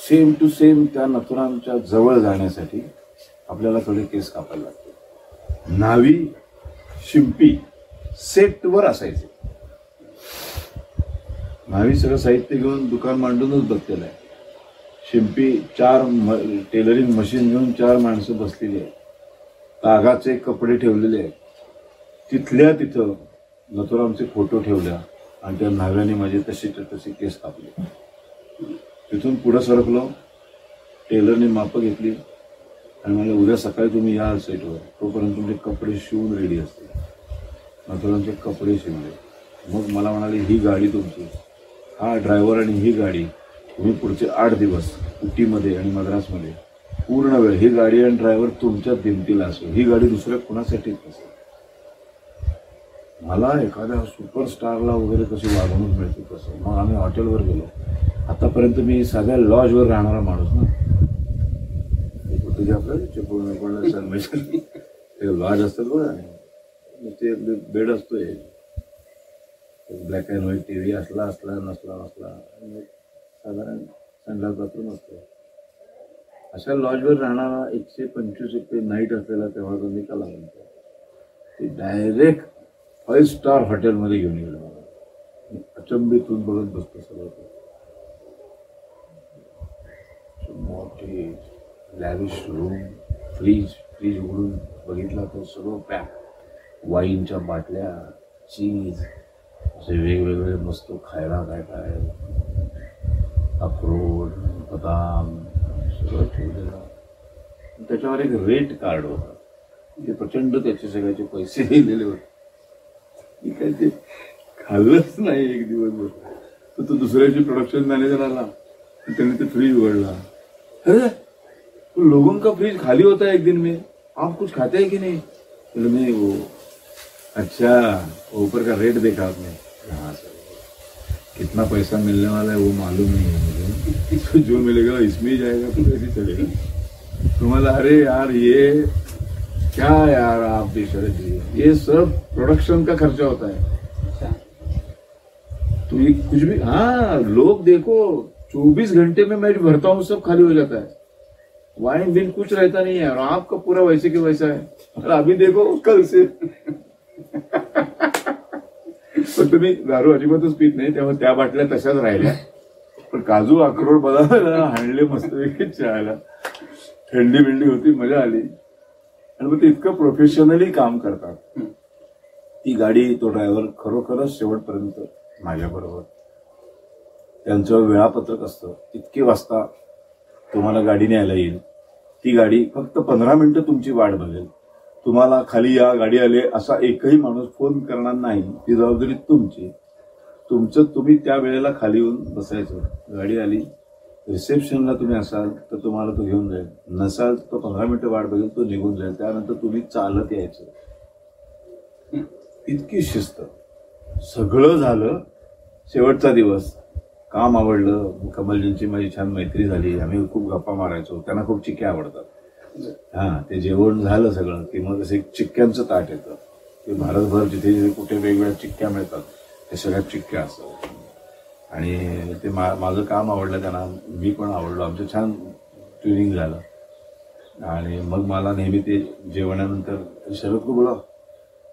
Speaker 2: सेम टू सेम त्या नथुरामच्या जवळ जाण्यासाठी आपल्याला थोडे केस कापायला लागते. न्हावी शिंपी सेटवर असायचे. न्हावी सगळं साहित्य घेऊन दुकान मांडूनच बसलेलं आहे. शिंपी 4 टेलरिंग मशीन घेऊन 4 माणसं बसलेली आहेत. तागाचे कपडे ठेवलेले आहेत. तिथल्या तिथं नथुरामचे फोटो ठेवल्या आणि त्या न्हाव्याने माझे तसे केस कापले. तिथून पुढे सरकलो. टेलरने मापं घेतली आणि मला उद्या सकाळी तुम्ही या सेटवर, तोपर्यंत तुमचे कपडे शिवून रेडी असतील. नथुरामचे कपडे शिवले. मग मला म्हणाले ही गाडी तुमची, हा ड्रायव्हर आणि ही गाडी, तुम्ही पुढचे 8 दिवस उटीमध्ये आणि मद्रासमध्ये पूर्ण वेळ ही गाडी आणि ड्रायव्हर तुमच्या दिमतीला असो. ही गाडी दुसऱ्या कुणासाठीच नसेल. मला एखाद्या सुपरस्टारला वगैरे कशी वागणूक मिळते तसं. मग आम्ही हॉटेलवर गेलो. आतापर्यंत मी साध्या लॉजवर राहणारा माणूस ना. तुझ्या आपलं ते लॉज असतात बघा, ते बेड असतोय, ब्लॅक अँड व्हाईट टीव्ही असला नसला साधारण संडास बाथरूम असतो. अशा लॉजवर राहणारा 125 नाईट असलेला तेव्हा तो निकाला म्हणतो. ते डायरेक्ट 5 स्टार हॉटेलमध्ये घेऊन गेलो. मला अचंबितून बघत बसतो सगळं. मोठी लॅविश रूम, फ्रीज उघडून बघितला तर सगळं पॅक. वाईनच्या बाटल्या, चीज, असे वेगवेगळे मस्त खायला काय अक्रोड, बदाम सगळं ठेवलेलं. त्याच्यावर एक रेट कार्ड होता. ते प्रचंड त्याचे सगळ्याचे पैसे दिलेले होते. मी काय ते खाल्लंच नाही एक दिवसभर. तर तो दुसऱ्याची प्रोडक्शन मॅनेजर आला, त्याने ते फ्रीज उघडला. अरे लोगों का फ्रिज खाली होता है एक दिन में, आप कुछ खाते हैं कि नहीं? नहीं, वो अच्छा ऊपर का रेट देखा आपने? हाँ सर. कितना पैसा मिलने वाला है वो मालूम नहीं है मुझे. तो जो मिलेगा इसमें ही जाएगा, तो कैसे चलेगा तुम्हाला? अरे यार ये क्या यार आप बेशरम जी, ये सब प्रोडक्शन का खर्चा होता है. तो ये कुछ भी, हाँ लोग देखो 24 घंटे में मैं भरता हूँ सब खाली हो जाता है. वाइन बिन कुछ रहता नहीं है और आपका पूरा वैसे के वैसा है. और अभी देखो कल से पण तुम्ही दारू अजिबातच पीत नाही, त्यामुळे त्या बाटल्या तशाच राहिल्या. पण काजू अक्रोड बदाम हाणले मस्त चहाला. थंडी बिंडी होती, मजा आली. आणि मग ते इतकं प्रोफेशनली काम करतात. ती गाडी, तो ड्रायव्हर खरोखरच शेवटपर्यंत माझ्याबरोबर. त्यांचं वेळापत्रक असतं, इतके वाजता तुम्हाला गाडी न्यायला येईल. ती गाडी फक्त 15 मिनिटं तुमची वाट बघेल. तुम्हाला खाली या, गाडी आले असा एकही माणूस फोन करणार नाही. ती जबाबदारी तुमची. तुम्ही त्या वेळेला खाली येऊन बसायचं. गाडी आली, रिसेप्शनला तुम्ही असाल तर तुम्हाला तो घेऊन जाईल. नसाल तर 15 मिनिटं वाट बघेल, तो निघून जाईल. त्यानंतर तुम्ही चालत यायचं. इतकी शिस्त. सगळं झालं. शेवटचा दिवस. काम आवडलं. कमलजींची माझी छान मैत्री झाली. आम्ही खूप गप्पा मारायचो. त्यांना खूप चिक्क्या आवडतात. हा, ते जेवण झालं सगळं की मग असं एक चिक्क्यांचं ताट येतं. ते भारतभर जिथे कुठे वेगवेगळ्या चिक्क्या मिळतात ते सगळ्या चिक्क्या असतात. आणि ते माझं काम आवडलं त्यांना, मी पण आवडलो. आमचं छान ट्युनिंग झालं. आणि मग मला नेहमी ते जेवणानंतर शरद को बोला,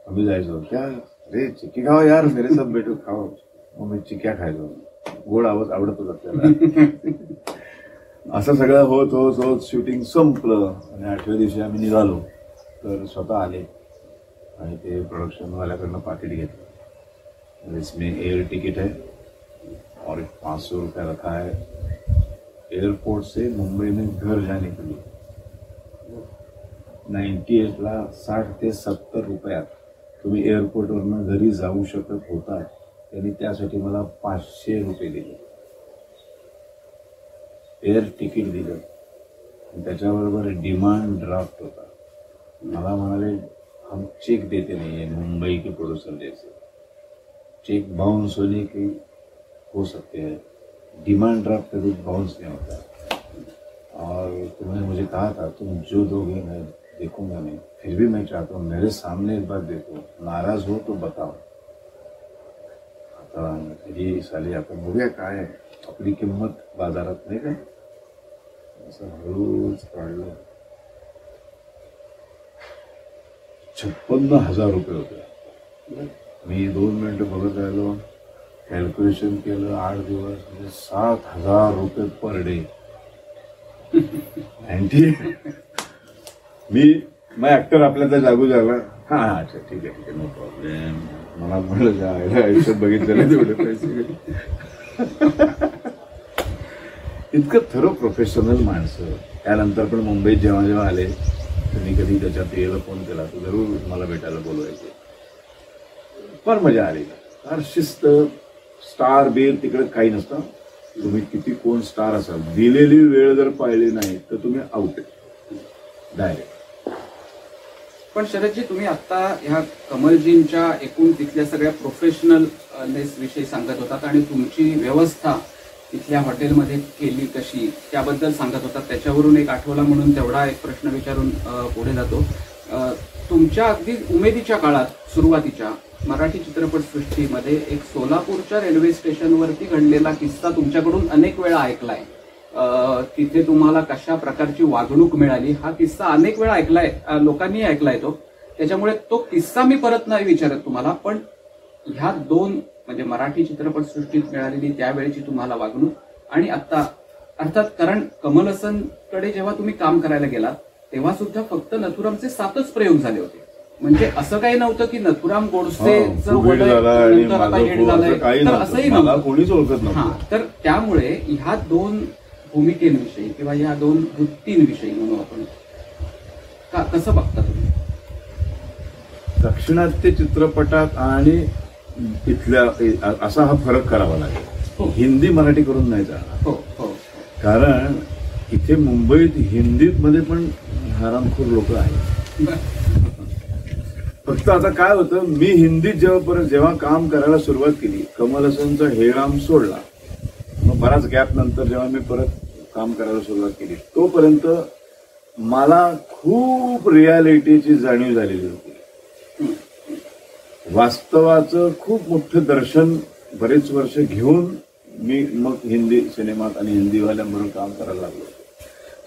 Speaker 2: आम्ही जायचो. क्या अरे चिक्की खावा यार, मेरे साथ बैठो खाओ. मग मी चिक्क्या खायचो. गोड आवडत होता त्याला. असं सगळं होत होत होत शूटिंग संपलं आणि 8व्या दिवशी आम्ही निघालो तर स्वतः आले आणि ते प्रोडक्शनवाल्याकडनं पाकिट घेतलं. इसमें एयर टिकट है और 500 रुपया रखा है एयरपोर्ट से मुंबई में घर जाने के लिए. 98ला 60 ते 70 रुपयात तुम्ही एअरपोर्टवरनं घरी जाऊ शकत होता. त्यांनी त्यासाठी मला 500 रुपये दिले, एअर तिकीट दिलं. त्याच्याबरोबर डिमांड ड्राफ्ट होता. मला म्हणाले हम चेक देते नहीं है, मुंबई के प्रोड्यूसर जैसे चेक बाउंस होने की हो सकते हैं, डिमांड ड्राफ्ट कभी बाउंस नहीं होता. और तुमने मुझे कहा था तुम जो दोगे मैं देखूंगा नहीं, फिर भी मैं चाहता हूँ मेरे सामने एक बार देखो, नाराज हो तो बताओ. आता ही साली आपण बघूया काय आपली किंमत बाजारात नाही का. असं हळूच काढलं. 56,000 रुपये होते. मी 2 मिनिटं बघत राहिलो, कॅल्क्युलेशन केलं, 8 दिवस म्हणजे 7,000 रुपये पर डे. मी ऍक्टर आपल्याला जागू झाला. हा अच्छा ठीक आहे नो प्रॉब्लेम. मला म्हटलं जायला आयुष्यात बघितलं नाही तेवढे पैसे. इतकं थरो प्रोफेशनल माणसं. त्यानंतर पण मुंबईत जेव्हा जेव्हा आले तुम्ही कधी त्याच्यात यायला फोन केला तर जरूर मला भेटायला बोलवायचे. फार मजा आली. फार शिस्त. स्टार बेर तिकडे काही नसतं. तुम्ही किती कोण स्टार असाल, दिलेली वेळ जर पाळली नाही तर तुम्ही आउट डायरेक्ट.
Speaker 1: पण शरदजी तुम्ही आता ह्या कमलजींच्या एकूण तिथल्या सगळ्या प्रोफेशनलनेस विषयी सांगत होतात आणि तुमची व्यवस्था तिथल्या हॉटेलमध्ये केली कशी त्याबद्दल सांगत होतात. त्याच्यावरून एक आठवला म्हणून तेवढा एक प्रश्न विचारून पुढे जातो. तुमच्या अगदी उमेदीच्या काळात सुरुवातीच्या मराठी चित्रपटसृष्टीमध्ये एक सोलापूरच्या रेल्वे स्टेशनवरती घडलेला किस्सा तुमच्याकडून अनेक वेळा ऐकलाय. तिथे तुम्हाला कशा प्रकारची वागणूक मिळाली हा किस्सा अनेक वेळा ऐकलाय, लोकांनी ऐकलाय तो. त्याच्यामुळे तो किस्सा मी परत नाही विचारत तुम्हाला, पण ह्या दोन म्हणजे मराठी चित्रपटसृष्टीत मिळालेली त्यावेळेची तुम्हाला वागणूक आणि आता अर्थात कारण कमल हसनकडे जेव्हा तुम्ही काम करायला गेलात तेव्हा सुद्धा फक्त नथुरामचे 7च प्रयोग झाले होते. म्हणजे असं काही नव्हतं की नथुराम गोडसेचं असंही नव्हतं,
Speaker 2: कोणीच ओळखत नव्हतं.
Speaker 1: तर त्यामुळे ह्या दोन भूमिकेविषयी किंवा ह्या दोन वृत्तींविषयी म्हणून आपण कसं बघता तुम्ही?
Speaker 2: दाक्षिणात्य चित्रपटात आणि इथल्या असा हा फरक करावा लागेल. हिंदी मराठी करून नाही जाणार. कारण इथे मुंबईत हिंदीत मध्ये पण हरामखोर लोक आहेत. फक्त आता काय होतं, मी हिंदीत जेव्हा काम करायला सुरुवात केली, कमल हसनचा हे राम सोडला, मग बराच गॅप नंतर जेव्हा मी परत काम करायला सुरुवात केली तोपर्यंत मला खूप रियालिटीची जाणीव झालेली होती. वास्तवाचं खूप मोठं दर्शन बरेच वर्ष घेऊन मी मग हिंदी सिनेमात आणि हिंदीवाल्यांबरोबर काम करायला लागलो.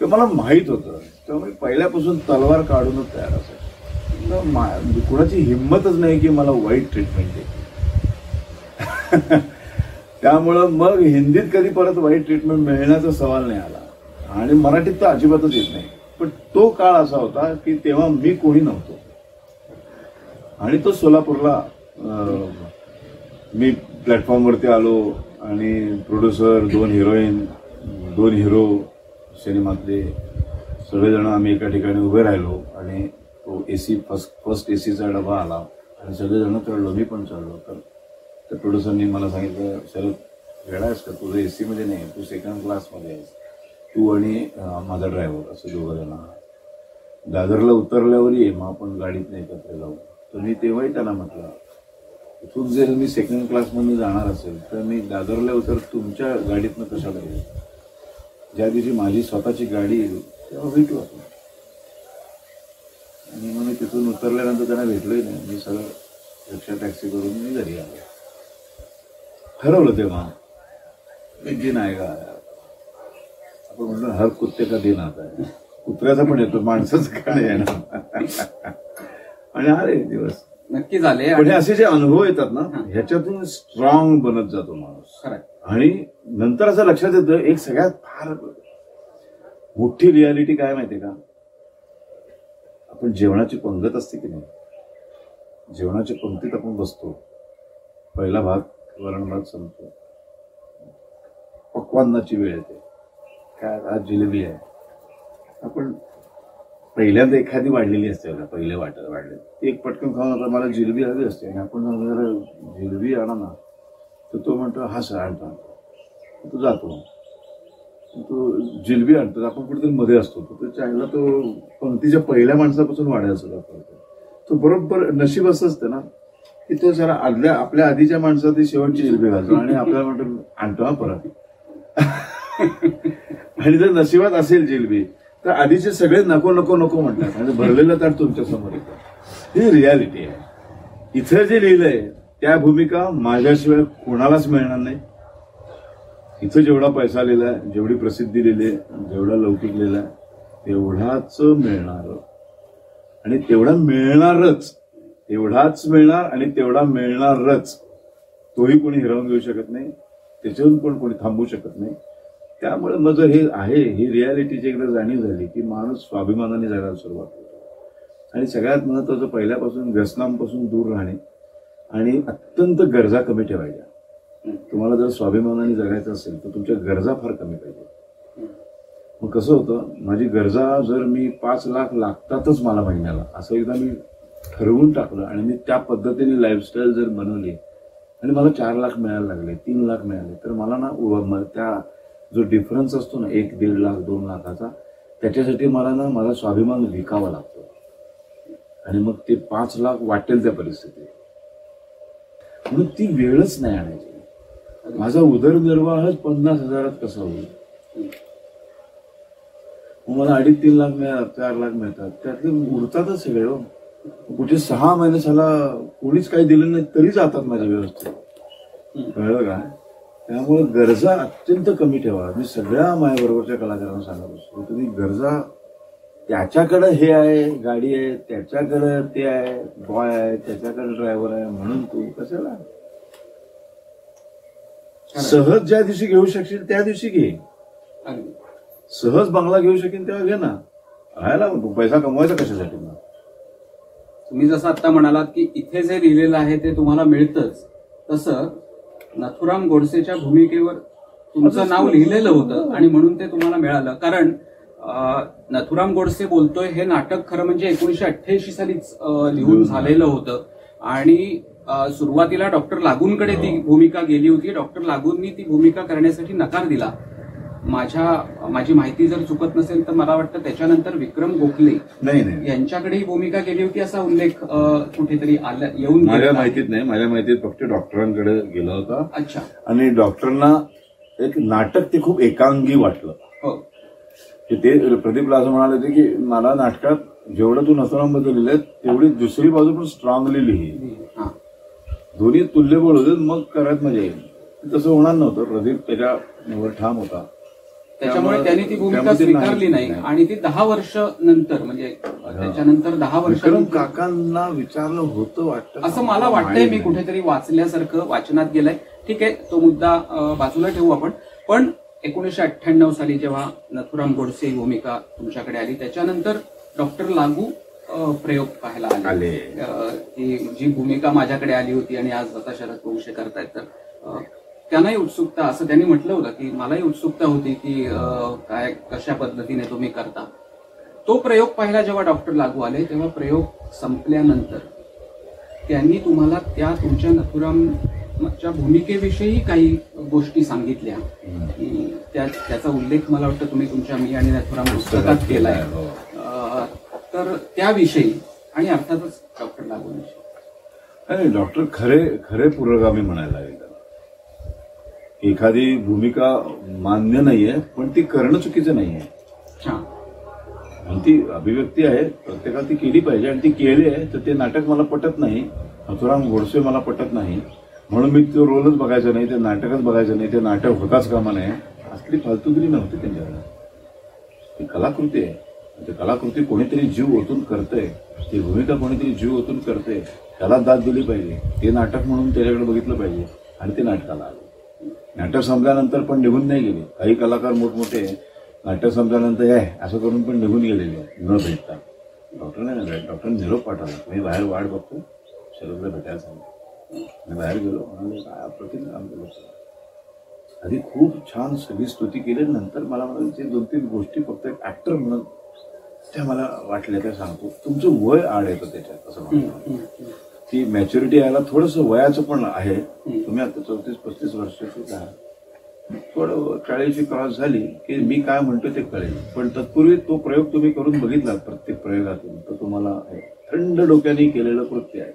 Speaker 2: ते मला माहीत होतं. त्यामुळे पहिल्यापासून तलवार काढूनच तयार असायचं. कुणाची हिंमतच नाही की मला वाईट ट्रीटमेंट दे. त्यामुळं मग हिंदीत कधी परत वाईट ट्रीटमेंट मिळण्याचा सवाल नाही आला आणि मराठीत तर अजिबातच येत नाही. पण तो काळ असा होता की तेव्हा मी कोणी नव्हतो आणि तो सोलापूरला मी प्लॅटफॉर्मवरती आलो आणि प्रोड्युसर, 2 हिरोईन, 2 हिरो सिनेमातले सगळेजण आम्ही एका ठिकाणी उभे राहिलो आणि तो एसी फर्स्ट एसीचा डबा आला आणि सगळेजण चढलो. मी पण चढलो. तर त्या प्रोड्युसरनी मला सांगितलं, शरद वेळा आहेस का, तुझं एसी मध्ये नाही, तू सेकंड क्लासमध्ये आहेस, तू आणि माझा ड्रायव्हर असं 2 जण दादरला उतरल्यावर ये, मग आपण गाडीत नाही एकत्र जाऊ. तर मी तेव्हाही त्यांना म्हटलं, इथून जर मी सेकंड क्लासमध्ये जाणार असेल तर मी दादरला उतर तुमच्या गाडीतनं कशाला येईल. ज्या दिवशी माझी स्वतःची गाडी येईल तेव्हा भेटू आपण. आणि मग मी तिथून उतरल्यानंतर त्यांना भेटलोही नाही. मी सगळं रिक्षा टॅक्सी करून मी घरी आलो. ठरवलं तेव्हा एक दिन आएगा, आपण म्हटलं हर कुत्ते का दिन आता है. कुत्र्याचा पण येतो, माणसाचं का नाही येणार. आणि अरे दिवस
Speaker 1: नक्की झाले.
Speaker 2: पण असे जे अनुभव येतात ना ह्याच्यातून स्ट्रॉंग बनत जातो माणूस. आणि नंतर असं लक्षात येतं, एक सगळ्यात फार मोठी रियालिटी काय माहितीये का, आपण जेवणाची पंगत असते की नाही, जेवणाच्या पंक्तीत आपण बसतो, पहिला भात वरण भात संपतो, पक्वान्नाची वेळ येते, काय आज जिलेबी आहे, आपण पहिल्यांदा एखादी वाढलेली असते बघा, पहिले वाढले एक पटकन खाऊन आता मला जिलेबी हवी असते आणि आपण जरा जिलेबी आणा ना, तर तो म्हणतो हा सर आणतो, तो जातो, तो जिलेबी आणतो, आपण कुठेतरी मध्ये असतो, तो चायला तो पंक्तीच्या पहिल्या माणसापासून वाढायला सुरुवात करतो. तो बरोबर नशीब असं असतं ना की तो जरा आपल्या आधीच्या माणसात शेवटची जिलेबी घालतो आणि आपल्याला म्हणतो आणतो हा परत. आणि जर नशिबात असेल जिलेबी तर आधीचे सगळे नको नको नको म्हणतात आणि भरलेलं तर तुमच्या समोर येतं. ही रियालिटी आहे. इथं जे लिहिलंय त्या भूमिका माझ्याशिवाय कोणालाच मिळणार नाही. इथं जेवढा पैसा लिहिलाय, जेवढी प्रसिद्धी लिहिली, जेवढा लौकिक लिहिलाय, तेवढाच मिळणार आणि तेवढा मिळणारच, एवढाच मिळणार आणि तेवढा मिळणारच. तोही कोणी हिरावून घेऊ शकत नाही, त्याच्यावरून पण कोणी थांबवू शकत नाही. त्यामुळे मग जर हे आहे, ही रियालिटीची एकदा जाणीव झाली की माणूस स्वाभिमानाने जगायला सुरुवात करतो. आणि सगळ्यात महत्वाचं पहिल्यापासून व्यसनांपासून दूर राहणे आणि अत्यंत गरजा कमी ठेवायच्या. तुम्हाला जर स्वाभिमानाने जगायचं असेल तर तुमच्या गरजा फार कमी पाहिजे. मग कसं होतं, माझी गरजा जर मी 5 लाख लागतातच मला महिन्याला असं एकदा मी ठरवून टाकलं आणि मी त्या पद्धतीने लाईफस्टाईल जर बनवली आणि मला 4 लाख मिळायला लागले, 3 लाख मिळाले, तर मला ना त्या जो डिफरन्स असतो ना 1, 1.5 लाख 2 लाखाचा, त्याच्यासाठी मला ना माझा स्वाभिमान विकावा लागतो आणि मग ते 5 लाख वाटेल त्या परिस्थितीत. म्हणून ती वेळच नाही आणायची. माझा उदरनिर्वाहच 50,000 कसा होईल? मला 2.5-3 लाख मिळतात, 4 लाख मिळतात, त्यातले उरतातच सगळे हो. कुठे 6 महिने झाला कोणीच काही दिलं नाही तरी जातात माझ्या व्यवस्थित, कळलं का? त्यामुळे गरजा अत्यंत कमी ठेवा. मी सगळ्या माझ्याबरोबरच्या कलाकारांना सांगत असतो, तुम्ही गरजा, त्याच्याकडे हे आहे गाडी आहे, त्याच्याकडे ते आहे बॉय आहे, त्याच्याकडे ड्रायव्हर आहे, म्हणून तू कशाला सहज ज्या दिवशी घेऊ शकशील त्या दिवशी घे. सहज बंगला घेऊ शकेन तेव्हा घे ना. राहायला पैसा कमवायचा कशासाठी ना?
Speaker 1: तुम्ही जसं आता म्हणालात की इथे जे लिहिलेलं आहे ते तुम्हाला मिळतंच, तसं नथुराम गोडसेच्या भूमिकेवर तुमचं नाव लिहिलेलं होतं आणि म्हणून ते तुम्हाला मिळालं. कारण नथुराम गोडसे बोलतोय हे नाटक खरं म्हणजे 1988 सालीच लिहून झालेलं होतं आणि सुरुवातीला डॉक्टर लागूंकडे ती भूमिका गेली होती. डॉक्टर लागूंनी ती भूमिका करण्यासाठी नकार दिला. माझी माहिती जर चुकत नसेल तर मला वाटतं त्याच्यानंतर विक्रम गोखले यांच्याकडे ही भूमिका गेली होती असा उल्लेख कुठेतरी येऊन
Speaker 2: माझ्या माहितीत नाही. माझ्या माहितीत फक्त डॉक्टरांकडे गेला होता.
Speaker 1: अच्छा.
Speaker 2: आणि डॉक्टरांना एक नाटक ते खूप एकांगी वाटलं.
Speaker 1: हो.
Speaker 2: की ते प्रदीपला असं म्हणाले होते की मला नाटकात जेवढं तू नथुरामबद्दल लिहिलंय तेवढी दुसरी बाजू पण स्ट्रॉंगली लिही, दोन्ही तुल्यबळ होते, मग करत मजा येईल. तसं होणार नव्हतं. प्रदीप त्याच्यावर ठाम होता,
Speaker 1: त्याच्यामुळे त्यांनी ती भूमिका स्वीकारली नाही आणि ती 10 वर्ष नंतर म्हणजे त्याच्यानंतर 10 वर्ष
Speaker 2: विक्रम काकांना विचारलं होतं वाटतं,
Speaker 1: असं मला वाटतंय. मी कुठेतरी वाचल्यासारखं वाचनात गेलंय. ठीक आहे, तो मुद्दा बाजूला ठेवू आपण. पण 1998 साली जेव्हा नथुराम गोडसे ही भूमिका तुमच्याकडे आली त्याच्यानंतर डॉक्टर लागू प्रयोग पाहायला आले. ही जी भूमिका माझ्याकडे आली होती आणि आज आता शरद वंशे करतायत, तर त्यांनाही उत्सुकता, असं त्यांनी म्हटलं होतं की मलाही उत्सुकता होती की काय कशा पद्धतीने तुम्ही करता. तो प्रयोग पाहिला जेव्हा डॉक्टर लागू आले तेव्हा प्रयोग संपल्यानंतर त्यांनी तुम्हाला त्या तुमच्या नथुरामच्या भूमिकेविषयी काही गोष्टी सांगितल्या. त्याचा उल्लेख मला वाटतं तुम्ही तुमच्या मी आणि नथुराम पुस्तकात केलाय. तर त्याविषयी आणि अर्थातच डॉक्टर लागूविषयी.
Speaker 2: डॉक्टर खरे पुरोगामी म्हणायला लागेल. एखादी भूमिका मान्य नाहीये पण ती करणं चुकीचं नाहीये. आणि ती अभिव्यक्ती आहे, प्रत्येकाला ती केली पाहिजे आणि ती केली आहे. तर ते नाटक मला पटत नाही, नथुराम गोडसे मला पटत नाही, म्हणून मी तो रोलच बघायचा नाही, ते नाटकच बघायचं नाही, ते नाटक होताच कामा नये. असली फालतुगिरी नव्हती त्यांच्याकडे. ती कलाकृती आहे. ती कलाकृती कोणीतरी जीव ओतून करतंय, ती भूमिका कोणीतरी जीव ओतून करते, त्याला दाद दिली पाहिजे. ते नाटक म्हणून त्याच्याकडे बघितलं पाहिजे आणि ते नाटकाला आलं. नाटक संपल्यानंतर पण निघून नाही गेले. काही कलाकार मोठमोठे नाट्य संपल्यानंतर आहे असं करून पण निघून गेलेले न भेटता. डॉक्टरने निरोप पाठवला, मी बाहेर वाट बघतो, शरदला भेटायला सांगितलं. मी बाहेर गेलो, म्हणाले काय अप्रतिम काम केलं. आधी खूप छान सगळी स्तुती केली, नंतर मला म्हणाले ते 2-3 गोष्टी फक्त एक ऍक्टर म्हणून त्या मला वाटल्या त्या सांगतो. तुमचं वय आड येतं त्याच्यात असं म्हणतो. ती मॅच्युरिटी यायला थोडंसं वयाचं पण आहे. तुम्ही आता 34-35 वर्षाचीच आहात. थोडं 40ची क्रॉस झाली की मी काय म्हणतो ते कळेल. पण तत्पूर्वी तो प्रयोग तुम्ही करून बघितला प्रत्येक प्रयोगातून तर तुम्हाला थंड डोक्याने केलेलं कृत्य आहे,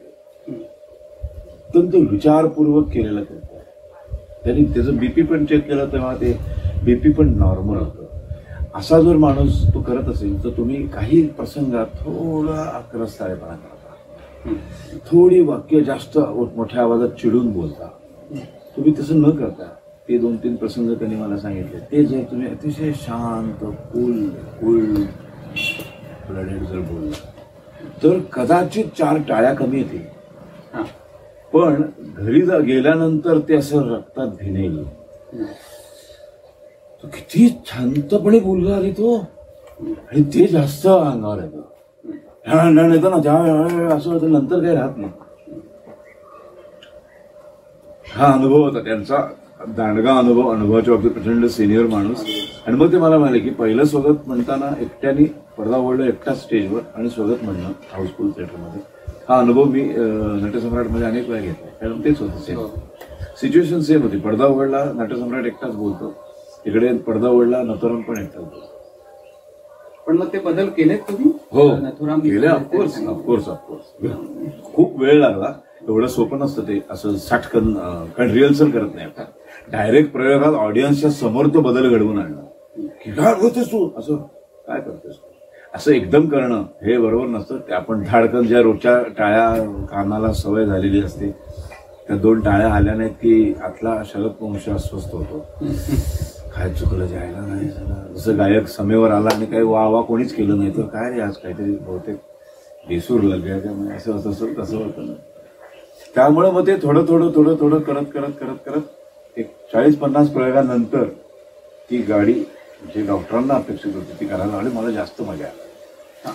Speaker 2: अत्यंत विचारपूर्वक केलेलं कृत्य आहे. त्यांनी त्याचं बीपी पण चेक केलं तेव्हा ते बीपी पण नॉर्मल होतं. असा जर माणूस तो करत असेल तर तुम्ही काही प्रसंगात थोडा आक्रस्ताळेपणा करता, थोडी वाक्य जास्त मोठ्या आवाजात चिडून बोलता. तुम्ही तसं न करता ते 2-3 प्रसंग त्यांनी मला सांगितले ते जर तुम्ही अतिशय शांत कूल ब्लडेड जर बोलला तर कदाचित 4 टाळ्या कमी येतील, पण घरी गेल्यानंतर ते असं रक्तात भिनेल. तो किती शांतपणे बोलला आली तो, आणि ते जास्त अंगावर येतं. येतं ना ज्या असं होतं, नंतर काही राहत नाही. हा अनुभव होता त्यांचा, दांडगा अनुभवाच्या बाबतीत प्रचंड सिनियर माणूस. आणि मग ते मला म्हणाले की पहिलं स्वगत म्हणताना एकट्याने पडदा ओढलं, एकटा स्टेजवर आणि स्वगत म्हणणं हाऊसफुल थिएटरमध्ये. हा अनुभव मी नटसम्राटमध्ये अनेक वेळा घेतला, कारण तेच होतं सेम सिच्युएशन सेम होती. पडदा ओढला नटसम्राट एकटाच बोलतो, इकडे पडदा ओढला नथुराम पण एकटाच बोलतो.
Speaker 1: पण मग ते बदल केलेत तुम्ही?
Speaker 2: हो केले, ऑफकोर्स. खूप वेळ लागला, एवढं सोपं नसतं ते असं साठकन, कारण रिहर्सल करत नाही आपण. डायरेक्ट प्रयोगात ऑडियन्सच्या समोर तो बदल घडवून आणणं की काय होतेस तू, असं काय करतेस तू, असं एकदम करणं हे बरोबर नसतं. ते आपण धाडकन ज्या रोजच्या टाळ्या कानाला सवय झालेली असते, त्या 2 टाळ्या आल्या नाहीत की आतला शरद वंश अस्वस्थ होतो. काय चुकलं जायला नाही झालं, जसं गायक समेवर आला आणि काही वा कोणीच केलं नाही तर काय रे आज काहीतरी बहुतेक बेसूर लग्या त्यामुळे असं तसं होतं ना. त्यामुळे मग ते थोडं करत एक 40-50 प्रयोगानंतर ती गाडी जी डॉक्टरांना अपेक्षित होती ती करायला लागली. मला जास्त मजा आली,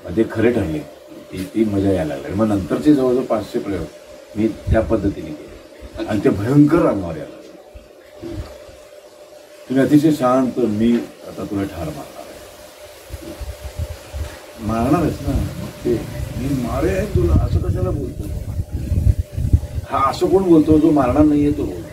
Speaker 2: म्हणजे खरे ठरले ती मजा यायला लागली. मग नंतरचे जवळजवळ 500 प्रयोग मी त्या पद्धतीने केले आणि ते भयंकर अंगावर यायला. तुम्ही अतिशय शांत, मी आता तुला ठार मारणारच ना, ते मी मारे तुला असं कशाला बोलतो. हा असं कोण बोलतो जो मारणार नाहीये तो बोलतो.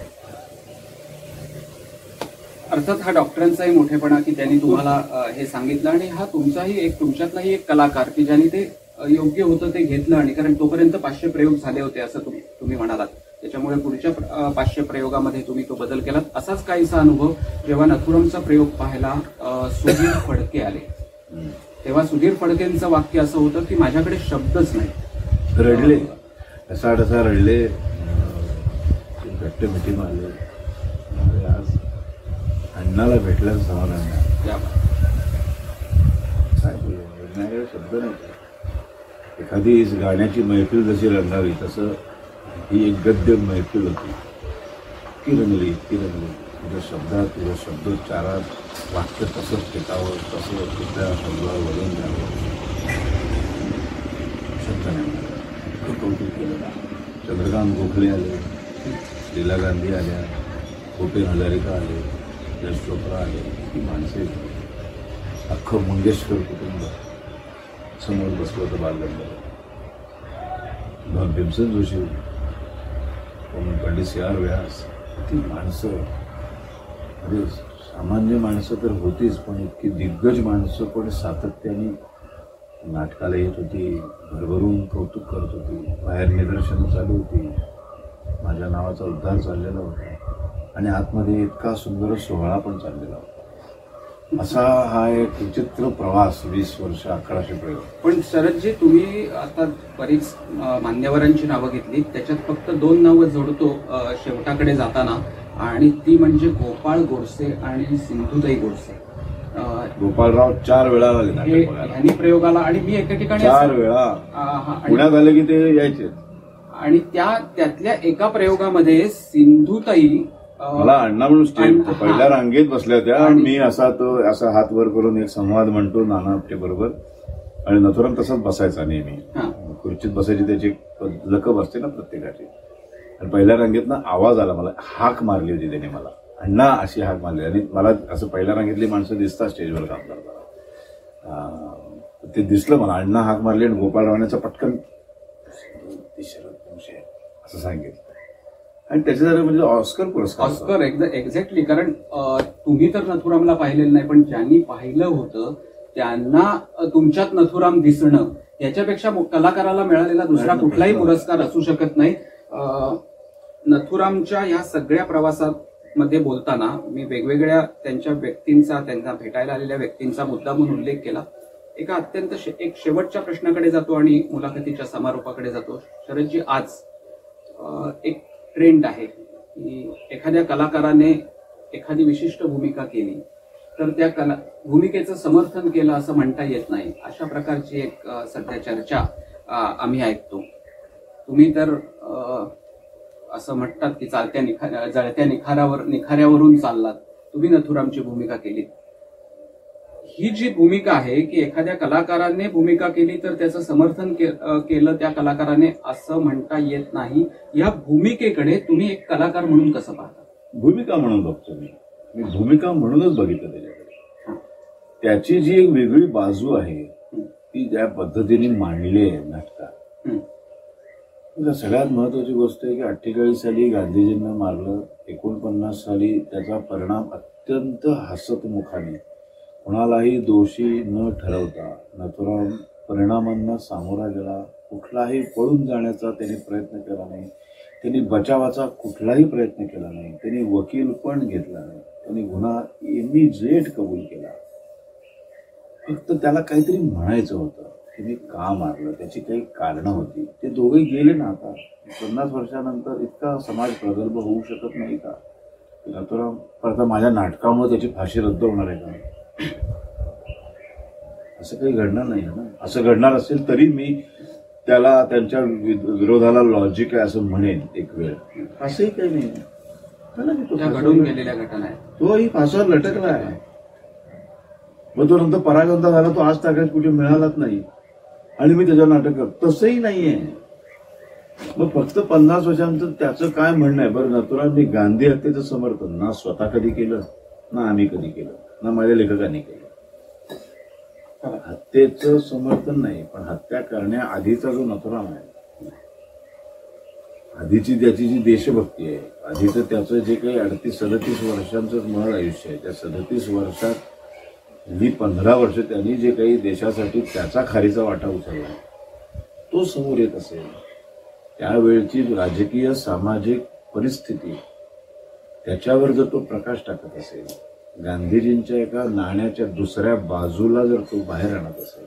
Speaker 1: अर्थात हा डॉक्टरांचाही मोठेपणा की त्यांनी तुम्हाला हे सांगितलं, आणि हा तुमच्यातलाही एक कलाकार की ज्यांनी ते योग्य होतं ते घेतलं. आणि कारण तोपर्यंत 500 प्रयोग झाले होते असं तुम्ही म्हणालात, त्याच्यामुळे पुढच्या 500 प्रयोगामध्ये तुम्ही तो बदल केलात. असाच काहीसा अनुभव जेव्हा नथुरामचा प्रयोग पाहायला सुधीर फडके आले, तेव्हा सुधीर फडकेंचं वाक्य असं होतं की माझ्याकडे शब्दच नाही.
Speaker 2: रडले, असा रडले, घट्ट मिठी मारले. आज अण्णाला भेटल्याचं समाधान नाही, काय बोलू, शब्द नाही. एखादी गाण्याची मैफिल जशी रंगावी तसं ही एक गद्य मैफिल होती. ती रंगली. तुझ्या शब्दात, तुझ्या शब्दोच्चारात वाक्य तसंच टिकावं, तसं तुझ्या शब्दावर वळून द्यावं. शब्द नाही, खूप कौतुक केलं. चंद्रकांत गोखले आले, लीला गांधी आल्या, भूपेन हजारिका आले, यश चोप्रा आले. ही माणसे, अख्खं मुंगेशकर कुटुंब समोर बसलं होतं बालगंधर्व. भीमसेन जोशी, पंडित C.R. व्यास, ती माणसं म्हणजे सामान्य माणसं तर होतीच, पण इतकी दिग्गज माणसं पण सातत्याने नाटकाला येत होती, भरभरून कौतुक करत होती, बाहेर निदर्शनं चालू होती, माझ्या नावाचा उद्धार चाललेला होता आणि आतमध्ये इतका सुंदर सोहळा पण चाललेला होता. असा हा एक विचित्र प्रवास 20 वर्ष 1100 प्रयोग.
Speaker 1: पण शरदजी, तुम्ही आता बरीच मान्यवरांची नावं घेतली, त्याच्यात फक्त 2 नावं जोडतो शेवटाकडे जाताना, आणि ती म्हणजे गोपाळ गोडसे आणि सिंधुताई गोडसे.
Speaker 2: गोपाळराव 4 वेळा
Speaker 1: ह्यांनी प्रयोगाला, आणि मी एका ठिकाणी
Speaker 2: 4 वेळा पुण्यात आले की ते यायचे,
Speaker 1: आणि त्यातल्या एका प्रयोगामध्ये सिंधुताई
Speaker 2: मला अण्णा म्हणून स्टेज पहिल्या रांगेत बसल्या होत्या.
Speaker 1: आणि
Speaker 2: मी असा हात वर करून एक संवाद म्हणतो नाना आपटे बरोबर, आणि नथुराम तसाच बसायचा नेहमी. खुर्चीत बसायची त्याची लकब असते ना प्रत्येकाची. आणि पहिल्या रांगेत ना आवाज आला, मला हाक मारली होती त्याने, मला अण्णा अशी हाक मारली. आणि मला असं पहिल्या रांगेतली माणसं दिसतात स्टेजवर काम करताना, ते दिसलं मला. अण्णा हाक मारली आणि गोपाळरावांचा पटकन शरद पोंक्षे असं सांगितलं. आणि त्याच्या म्हणजे ऑस्कर पुरस्कार.
Speaker 1: एक्झॅक्टली. कारण तुम्ही तर नथुरामला पाहिलेलं नाही, पण ज्यांनी पाहिलं होतं त्यांना तुमच्यात नथुराम दिसणं याच्यापेक्षा कलाकाराला मिळालेला दुसरा कुठलाही पुरस्कार असू शकत नाही. नथुरामच्या या सगळ्या प्रवासामध्ये बोलताना मी वेगवेगळ्या त्यांच्या व्यक्तींचा, त्यांना भेटायला आलेल्या व्यक्तींचा मुद्दा म्हणून उल्लेख केला. एका अत्यंत एक शेवटच्या प्रश्नाकडे जातो आणि मुलाखतीच्या समारोपाकडे जातो. शरदजी, आज एक ट्रेंड आहे की एखाद्या कलाकाराने एखादी विशिष्ट भूमिका केली तर त्या भूमिकेचं समर्थन केलं असं म्हणता येत नाही, अशा प्रकारची एक सध्या चर्चा आम्ही ऐकतो. तुम्ही तर असं म्हणतात की जळत्या निखाऱ्यावरून चाललात. तुम्ही नथुरामची भूमिका केली. ही जी भूमिका आहे की एखाद्या कलाकाराने भूमिका केली तर त्याचं समर्थन केलं त्या कलाकाराने असं म्हणता येत नाही. या भूमिकेकडे तुम्ही एक कलाकार म्हणून कसं पाहता?
Speaker 2: भूमिका म्हणून बघतो मी भूमिका म्हणूनच बघितलं त्याच्याकडे. त्याची जी एक वेगळी बाजू आहे ती ज्या पद्धतीने मांडली आहे नाटकात. सगळ्यात महत्वाची गोष्ट आहे की 48 साली गांधीजींना मारलं, 49 साली त्याचा परिणाम अत्यंत हसतमुखाने, कोणालाही दोषी न ठरवता नथुराम परिणामांना सामोरा गेला. कुठलाही पळून जाण्याचा त्यांनी प्रयत्न केला नाही, त्यांनी बचावाचा कुठलाही प्रयत्न केला नाही, त्यांनी वकील पण घेतला नाही, त्यांनी गुन्हा इमिजिएट कबूल केला. फक्त त्याला काहीतरी म्हणायचं होतं की मी का मारलं, त्याची काही कारणं होती. ते दोघे गेले ना. आता 50 वर्षानंतर इतका समाज प्रगल्भ होऊ शकत नाही का? नथुराम परत माझ्या नाटकामुळे त्याची फाशी रद्द होणार आहे का? असं काही घडणार नाही ना. असं घडणार असेल तरी मी त्याला त्यांच्या विरोधाला लॉजिक आहे असं म्हणेन एक वेळ. असंही काही नाही.
Speaker 1: घडून गेलेल्या घटना आहे.
Speaker 2: तोही फासावर लटकला आहे. मग तो नंतर परागंदा झाला, तो आज ताकद कुठे मिळालाच नाही आणि मी त्याच्यावर नाटक करतो, तसंही नाहीये. मग फक्त 50 वर्षानंतर त्याचं काय म्हणणं आहे? बरं, नथुरामनी गांधी हत्येचं समर्थन ना स्वतः कधी केलं, ना आम्ही कधी केलं, ना माझ्या लेखकांनी केलं. हत्येचं समर्थन नाही, पण हत्या करण्याआधीचा जो नथुराम आहे, आधीची त्याची जी देशभक्ती आहे, आधीचं त्याचं जे काही 38-37 वर्षांचं महळ आयुष्य आहे, त्या 37 वर्षात 15 वर्ष त्यांनी जे काही देशासाठी त्याचा खारीचा वाटा उचलला तो समोर येत असेल. त्यावेळची राजकीय सामाजिक परिस्थिती त्याच्यावर जर तो प्रकाश टाकत असेल, गांधीजींच्या एका नाण्याच्या दुसऱ्या बाजूला जर तो बाहेर आणत असेल,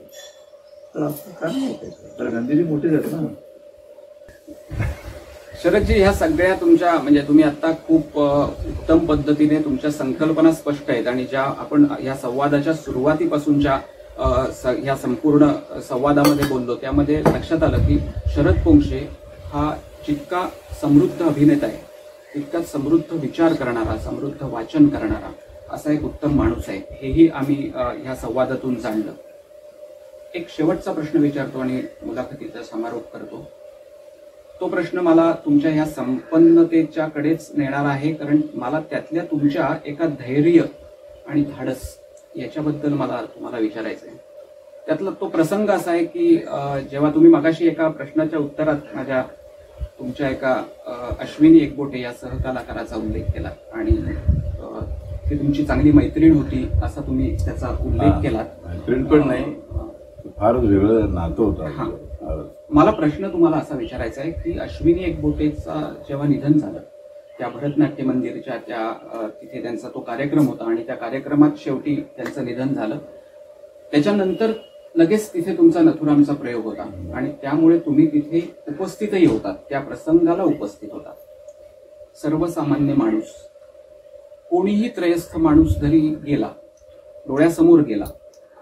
Speaker 2: तर आपण काय नाही. तर गांधीजी मोठे झाले ना.
Speaker 1: शरदजी, ह्या सगळ्या तुमच्या म्हणजे तुम्ही आता खूप उत्तम पद्धतीने तुमच्या संकल्पना स्पष्ट आहेत आणि ज्या आपण ह्या संवादाच्या सुरुवातीपासूनच्या ह्या संपूर्ण संवादामध्ये बोललो त्यामध्ये लक्षात आलं की शरद पोंक्षे हा जितका समृद्ध अभिनेता आहे तितकाच समृद्ध विचार करणारा, समृद्ध वाचन करणारा असा एक उत्तम माणूस आहे, हेही आम्ही ह्या संवादातून जाणलं. एक शेवटचा प्रश्न विचारतो आणि मुलाखतीचा समारोप करतो. तो प्रश्न मला तुमच्या ह्या संपन्नतेच्या कडेच नेणार आहे, कारण मला त्यातल्या तुमच्या एका धैर्य आणि धाडस याच्याबद्दल मला तुम्हाला विचारायचं आहे. त्यातला तो प्रसंग असा आहे की जेव्हा तुम्ही मगाशी एका प्रश्नाच्या उत्तरात तुमच्या एका अश्विनी एकबोटे या सहकलाकाराचा उल्लेख केला आणि ती तुमची चांगली मैत्रीण होती असा तुम्ही त्याचा उल्लेख केला.
Speaker 2: मैत्रीण पण नाही, फार वेगळं नातं होतं.
Speaker 1: मला प्रश्न तुम्हाला असा विचारायचा आहे की अश्विनी एकबोटेचा जेव्हा निधन झालं त्या भरतनाट्य मंदिरच्या तिथे त्यांचा तो कार्यक्रम होता आणि त्या कार्यक्रमात शेवटी त्यांचं निधन झालं. त्याच्यानंतर लगेच तिथे तुमचा नथुरामचा प्रयोग होता आणि त्यामुळे तुम्ही तिथे उपस्थितही होता, त्या प्रसंगाला उपस्थित होता. सर्वसामान्य माणूस, कोणीही त्रयस्थ माणूस जरी गेला, डोळ्यासमोर गेला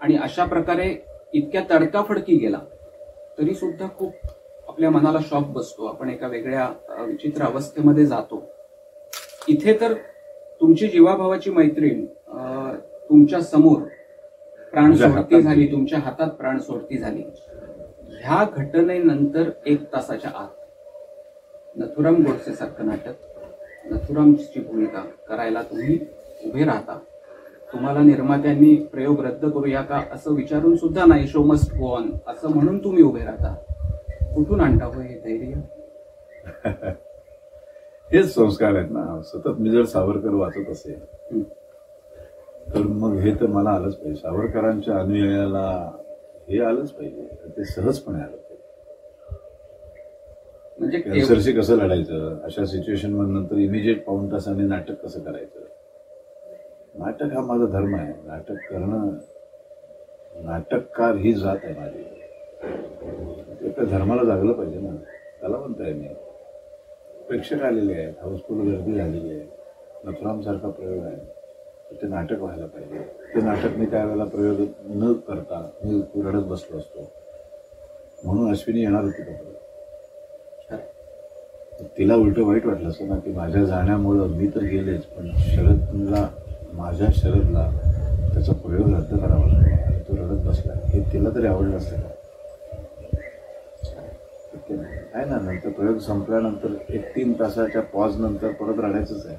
Speaker 1: आणि अशा प्रकारे इतक्या तडकाफडकी गेला तरी सुद्धा खूप आपल्या मनाला शॉक बसतो. आपण एका वेगळ्या विचित्र अवस्थेमध्ये जातो. इथे तर तुमची जीवाभावाची मैत्रीण तुमच्या समोर प्राण
Speaker 2: तुमच्या
Speaker 1: सोडती
Speaker 2: हातात
Speaker 1: झाली, तुमच्या हातात प्राण सोडती झाली. ह्या घटनेनंतर 1 तासाच्या आत नथुराम गोडसे सारखं नाटक, नथुरामची भूमिका करायला तुम्ही उभे राहता. तुम्हाला निर्मात्यांनी प्रयोग रद्द करूया का असं विचारून सुद्धा नाही, शो मस्ट गो ऑन असं म्हणून तुम्ही उभे राहता. कुठून आणता हो हे धैर्य?
Speaker 2: हेच संस्कार आहेत ना. सतत मी जर सावरकर वाचत असेल तर मग हे तर मला आलंच पाहिजे. सावरकरांच्या अनुयायाला हे आलंच पाहिजे, ते सहजपणे आलं पाहिजे.
Speaker 1: म्हणजे
Speaker 2: कॅन्सरशी कसं लढायचं, अशा सिच्युएशन नंतर इमिजिएट पाऊण तासाने नाटक कसं करायचं. नाटक हा माझा धर्म आहे. नाटक करणं, नाटककार ही जात आहे माझी. त्या धर्माला जागलं पाहिजे ना. त्याला म्हणतोय मी. प्रेक्षक आलेले आहेत, हाऊसफुल गर्दी झालेली आहे. नथुराम सारखा प्रयोग आहे, ते नाटक व्हायला पाहिजे. ते नाटक मी त्यावेळेला प्रयोग न करता मी रडत बसलो असतो. म्हणून अश्विनी येणार होती का? तिला उलटं वाईट वाटलं असं ना की माझ्या जाण्यामुळं मी तर गेलेच, पण शरदला, माझ्या शरदला त्याचा प्रयोग रद्द करावा लागला आणि तो रडत बसला. हे तिला तरी आवडलं असतं का? आहे ना. नंतर प्रयोग संपल्यानंतर 1-3 तासाच्या पॉज नंतर परत रडायचंच आहे.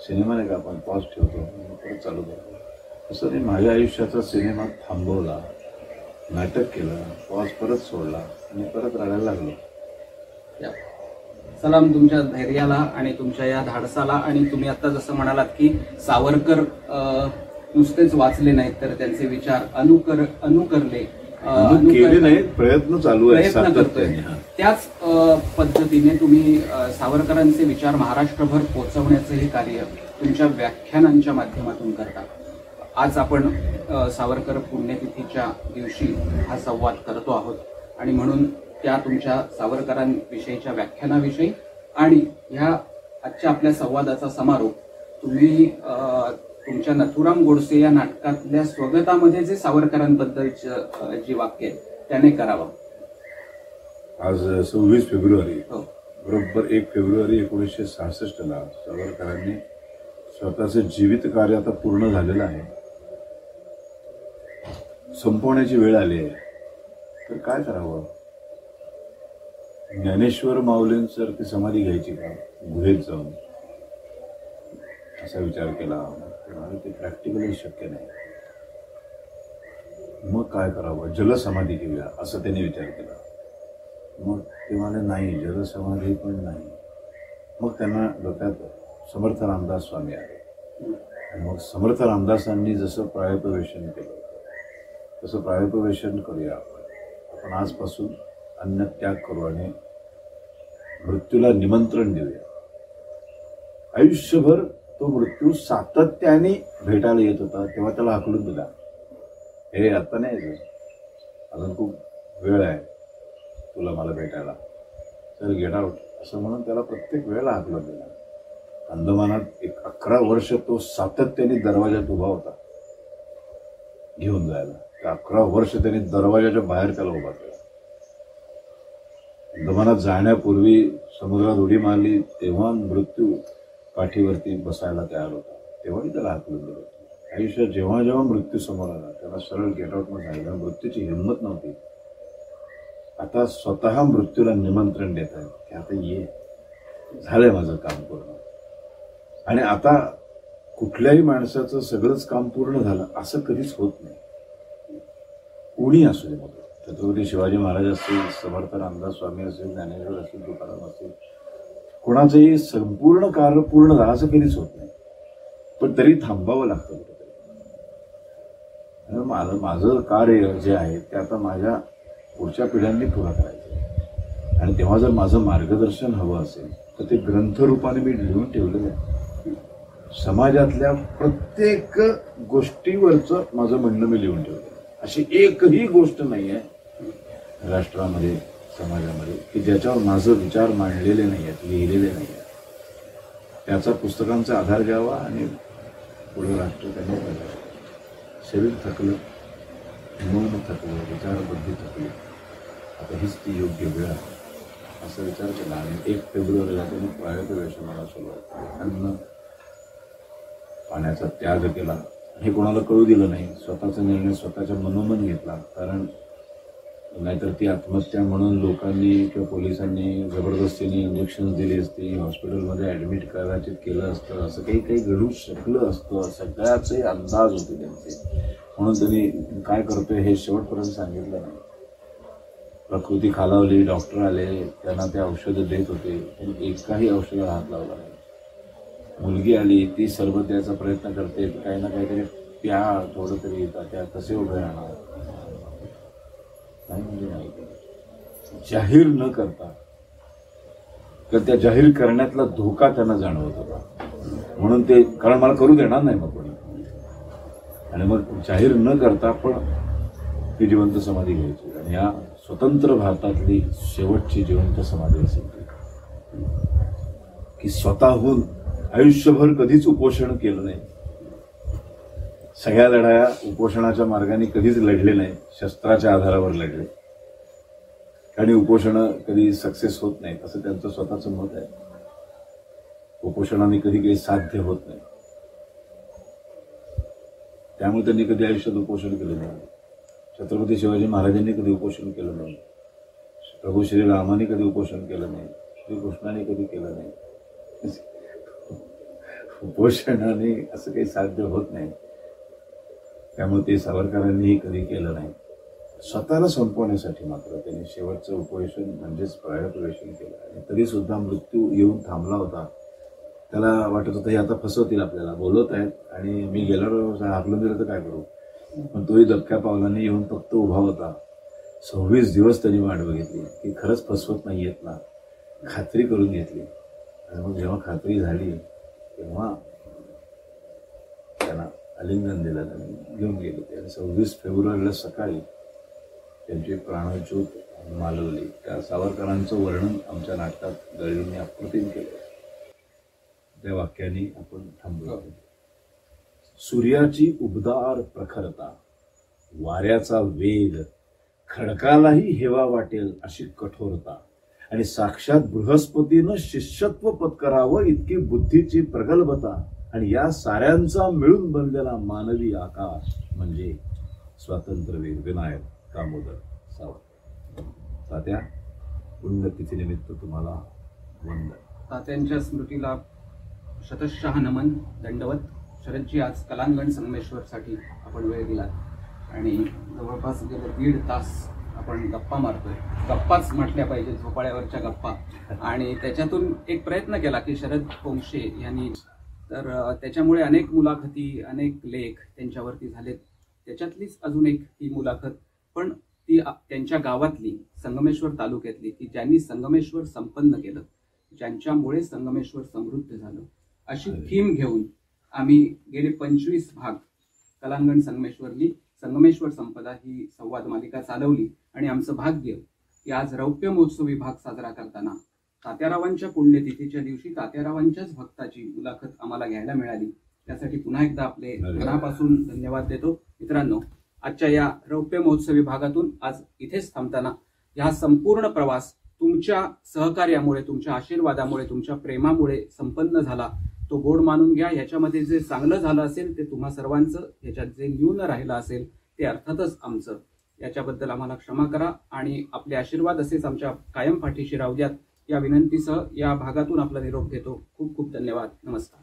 Speaker 2: सिनेमा नाही का, आपण पॉज ठेवतो परत चालू करतो. तसं मी माझ्या आयुष्याचा सिनेमा थांबवला, नाटक केलं, पॉज परत सोडला आणि परत रडायला लागलो.
Speaker 1: सलाम तुमच्या धैर्याला आणि तुमच्या या धाडसाला. आणि तुम्ही आता जसं म्हणालात की सावरकर नुसतेच वाचले नाहीत तर त्यांचे विचार अनुकरले
Speaker 2: केले नाहीत, प्रयत्न चालू आहे,
Speaker 1: प्रयत्न करतोय. त्याच पद्धतीने तुम्ही सावरकरांचे विचार महाराष्ट्रभर पोहोचवण्याचं हे कार्य तुमच्या व्याख्यानांच्या माध्यमातून करता. आज आपण सावरकर पुण्यतिथीच्या दिवशी हा संवाद करतो आहोत आणि म्हणून त्या तुमच्या सावरकरांविषयीच्या व्याख्यानाविषयी आणि ह्या आजच्या आपल्या संवादाचा समारोप तुम्ही तुमच्या नथुराम गोडसे या नाटकातल्या स्वगतामध्ये जे सावरकरांबद्दलचं जी वाक्य आहे त्याने करावं.
Speaker 2: आज 26 फेब्रुवारी, बरोबर 1 फेब्रुवारी 1966ला सावरकरांनी स्वतःचं जीवित कार्य आता पूर्ण झालेलं आहे, संपवण्याची वेळ आली आहे. तर काय करावं? ज्ञानेश्वर माऊलींसारखी समाधी घ्यायची का गुहेत जाऊन, असा विचार केला. ते प्रॅक्टिकली शक्य नाही. मग काय करावं? जलसमाधी घेऊया असं त्यांनी विचार केला. मग ते म्हणाले नाही, जलसमाधी पण नाही. मग त्यांना डोक्यात समर्थ रामदास स्वामी आले. आणि मग समर्थ रामदासांनी जसं प्रायोपवेशन केलं तसं प्रायोपवेशन करूया. आपण आजपासून अन्न त्याग करू आणि मृत्यूला निमंत्रण देऊया. आयुष्यभर तो मृत्यू सातत्याने भेटायला येत होता, तेव्हा त्याला हाकलून दिला. हे आता नाही यायचं, अजून खूप वेळ आहे तुला मला भेटायला, तर गेट आउट असं म्हणून त्याला प्रत्येक वेळेला हाकलून दिला. अंदमानात 11 वर्ष तो सातत्याने दरवाजात उभा होता घेऊन जायला. 11 वर्ष त्यांनी दरवाजाच्या बाहेर त्याला उभा केला. अंदमानात जाण्यापूर्वी समुद्रात उडी मारली तेव्हा मृत्यू पाठीवरती बसायला तयार होता, तेव्हाही त्याला हाकलून दिलं. आयुष्यात जेव्हा जेव्हा मृत्यू समोर आला त्याला सरळ गेट आउट म्हणून सांगितलं. मृत्यूची हिंमत नव्हती. आता स्वतः मृत्यूला निमंत्रण देत आहे की आता ये, झालंय माझं काम पूर्ण. आणि आता कुठल्याही माणसाचं सगळंच काम पूर्ण झालं असं कधीच होत नाही. कोणी असू दे, मग छत्रपती शिवाजी महाराज असतील, समर्थ रामदास स्वामी असेल, ज्ञानेश्वर असतील, तुकाराम असतील, कोणाचंही संपूर्ण कार्य पूर्ण झालं असं कधीच होत नाही. पण तरी थांबावं लागतं कुठेतरी. माझं कार्य जे आहे ते आता माझ्या पुढच्या पिढ्यांनी पूर्ण करायचं. आणि तेव्हा जर माझं मार्गदर्शन हवं असेल तर ते ग्रंथरूपाने मी लिहून ठेवलेलं आहे. समाजातल्या प्रत्येक गोष्टीवरचं माझं म्हणणं मी लिहून ठेवलं. अशी एकही गोष्ट नाही आहे राष्ट्रामध्ये, समाजामध्ये की ज्याच्यावर माझं विचार मांडलेले नाही आहेत, लिहिलेले नाही आहेत. त्याचा पुस्तकांचा आधार घ्यावा आणि पुढे राष्ट्र त्यांनी बघावं. शरीर थकलं, मन थकलं, विचारबुद्धी थकली, आता हीच ती योग्य वेळ आहे असा विचार केला. आणि 1 फेब्रुवारीला त्यांनी प्रायोपवेशनाला सुरुवात केली. अन्न पाण्याचा त्याग केला. हे कोणाला कळू दिलं नाही. स्वतःचा निर्णय स्वतःच्या मनोमन घेतला. कारण नाहीतर ती आत्महत्या म्हणून लोकांनी किंवा पोलिसांनी जबरदस्तीने इंजेक्शन दिली असती, हॉस्पिटलमध्ये ॲडमिट कदाचित केलं असतं, असं काही काही घडू शकलं असतं. सगळ्याचे अंदाज होते त्यांचे. म्हणून त्यांनी काय करतोय हे शेवटपर्यंत सांगितलं नाही. प्रकृती खालावली, डॉक्टर आले, त्यांना ते औषधं देत होते, त्यांनी एकाही औषधाला हात लावला नाही. मुलगी आली, ती सरबत द्यायचा प्रयत्न करते, काही ना काहीतरी प्या, थोडं तरी त्या कसे उभे राहणार. नाही म्हणजे नाही, जाहीर न करता, तर त्या जाहीर करण्यातला धोका त्यांना जाणवत होता. म्हणून ते, कारण मला करू देणार नाही मग कोणी, आणि मग जाहीर न करता पण ती जिवंत समाधी घ्यायची. आणि या स्वतंत्र भारतातली शेवटची जिवंत समाधी असेल की स्वतःहून आयुष्यभर कधीच उपोषण केलं नाही. सगळ्या लढाया उपोषणाच्या मार्गाने कधीच लढले नाही, शस्त्राच्या आधारावर लढले. आणि उपोषणं कधी सक्सेस होत नाही असं त्यांचं स्वतःचं मत आहे. उपोषणाने कधी काही साध्य होत नाही, त्यामुळे त्यांनी कधी आयुष्यात उपोषण केलं नाही. छत्रपती शिवाजी महाराजांनी कधी उपोषण केलं नाही. प्रभू श्रीरामाने कधी उपोषण केलं नाही. श्रीकृष्णाने कधी केलं नाही. उपोषणाने असं काही साध्य होत नाही. त्यामुळे ते सावरकरांनीही कधी केलं नाही. स्वतःला संपवण्यासाठी मात्र त्यांनी शेवटचं उपोषण म्हणजेच प्राणप्रवेशन केलं. आणि तरी सुद्धा मृत्यू येऊन थांबला होता. त्याला वाटत होतं हे आता फसवतील, आपल्याला बोलवत आहेत आणि मी गेल्यावर हाकलून दिलं तर काय करू. पण तोही दबक्या पावलांनी येऊन फक्त उभा होता. 26 दिवस त्यांनी वाट बघितली की खरंच फसवत नाही येत ना, खात्री करून घेतली. आणि मग जेव्हा खात्री झाली तेव्हा त्यांना आलिंगन दिलं, त्यांनी घेऊन गेले ते. आणि 26 फेब्रुवारीला सकाळी त्यांची प्राणज्योत मालवली. त्या सावरकरांचं वर्णन आमच्या नाटकात दळवींनी अप्रतिम केलं. त्या वाक्याने आपण थांबलो. सूर्याची उबदार प्रखरता, वाऱ्याचा वेग, खडकालाही हेवा वाटेल अशी कठोरता, आणि साक्षात बृहस्पतीनं शिष्यत्व पत्करावं इतकी बुद्धीची प्रगल्भता, आणि या साऱ्यांचा मिळून बनलेला मानवी आकार म्हणजे स्वातंत्र्यवीर विनायक दामोदर सावरकर. तात्या, पुण्यतिथीनिमित्त तुम्हाला वंदन.
Speaker 1: तात्यांच्या स्मृतीला शतशः नमन, दंडवत. शरदजी, आज कलांगण संगमेश्वरसाठी आपण वेळ दिला आणि जवळपास गेले 1.5 तास आपण गप्पा मारतोय. गप्पाच म्हटल्या पाहिजे, झोपाळ्यावरच्या गप्पा. आणि त्याच्यातून एक प्रयत्न केला की शरद पोंक्षे यांनी, तर त्याच्यामुळे अनेक मुलाखती, अनेक लेख त्यांच्यावरती झालेत. त्याच्यातलीच अजून एक ही मुलाखत, पण ती त्यांच्या गावातली, संगमेश्वर तालुक्यातली, की ज्यांनी संगमेश्वर संपन्न केलं, ज्यांच्यामुळे संगमेश्वर समृद्ध झालं, अशी थीम घेऊन आम्ही गेले 25 भाग कलांगण संगमेश्वर संपदा ही संवाद मालिका चालवली. आणि आमचं भाग्य की आज रौप्य महोत्सवी भाग साजरा करताना तात्यारावांच्या पुण्यतिथीच्या दिवशी तात्यारावांच्याच भक्ताची मुलाखत आम्हाला घ्यायला मिळाली. त्यासाठी पुन्हा एकदा आपले मनापासून धन्यवाद देतो. मित्रांनो, आजच्या या रौप्य महोत्सवी भागातून आज इथेच थांबताना हा संपूर्ण प्रवास तुमच्या सहकार्यामुळे, तुमच्या आशीर्वादामुळे, तुमच्या प्रेमामुळे संपन्न झाला. तो गोड मानून घ्या. ह्याच्यामध्ये जे चांगलं झालं असेल ते तुम्हा सर्वांचं, ह्याच्यात जे न्यून राहिलं असेल ते अर्थातच आमचं. याच्याबद्दल आम्हाला क्षमा करा आणि आपले आशीर्वाद असेच आमच्या कायम पाठीशी राहू द्यात या विनंतीसह या भागातून आपला निरोप घेतो. खूप खूप धन्यवाद. नमस्कार.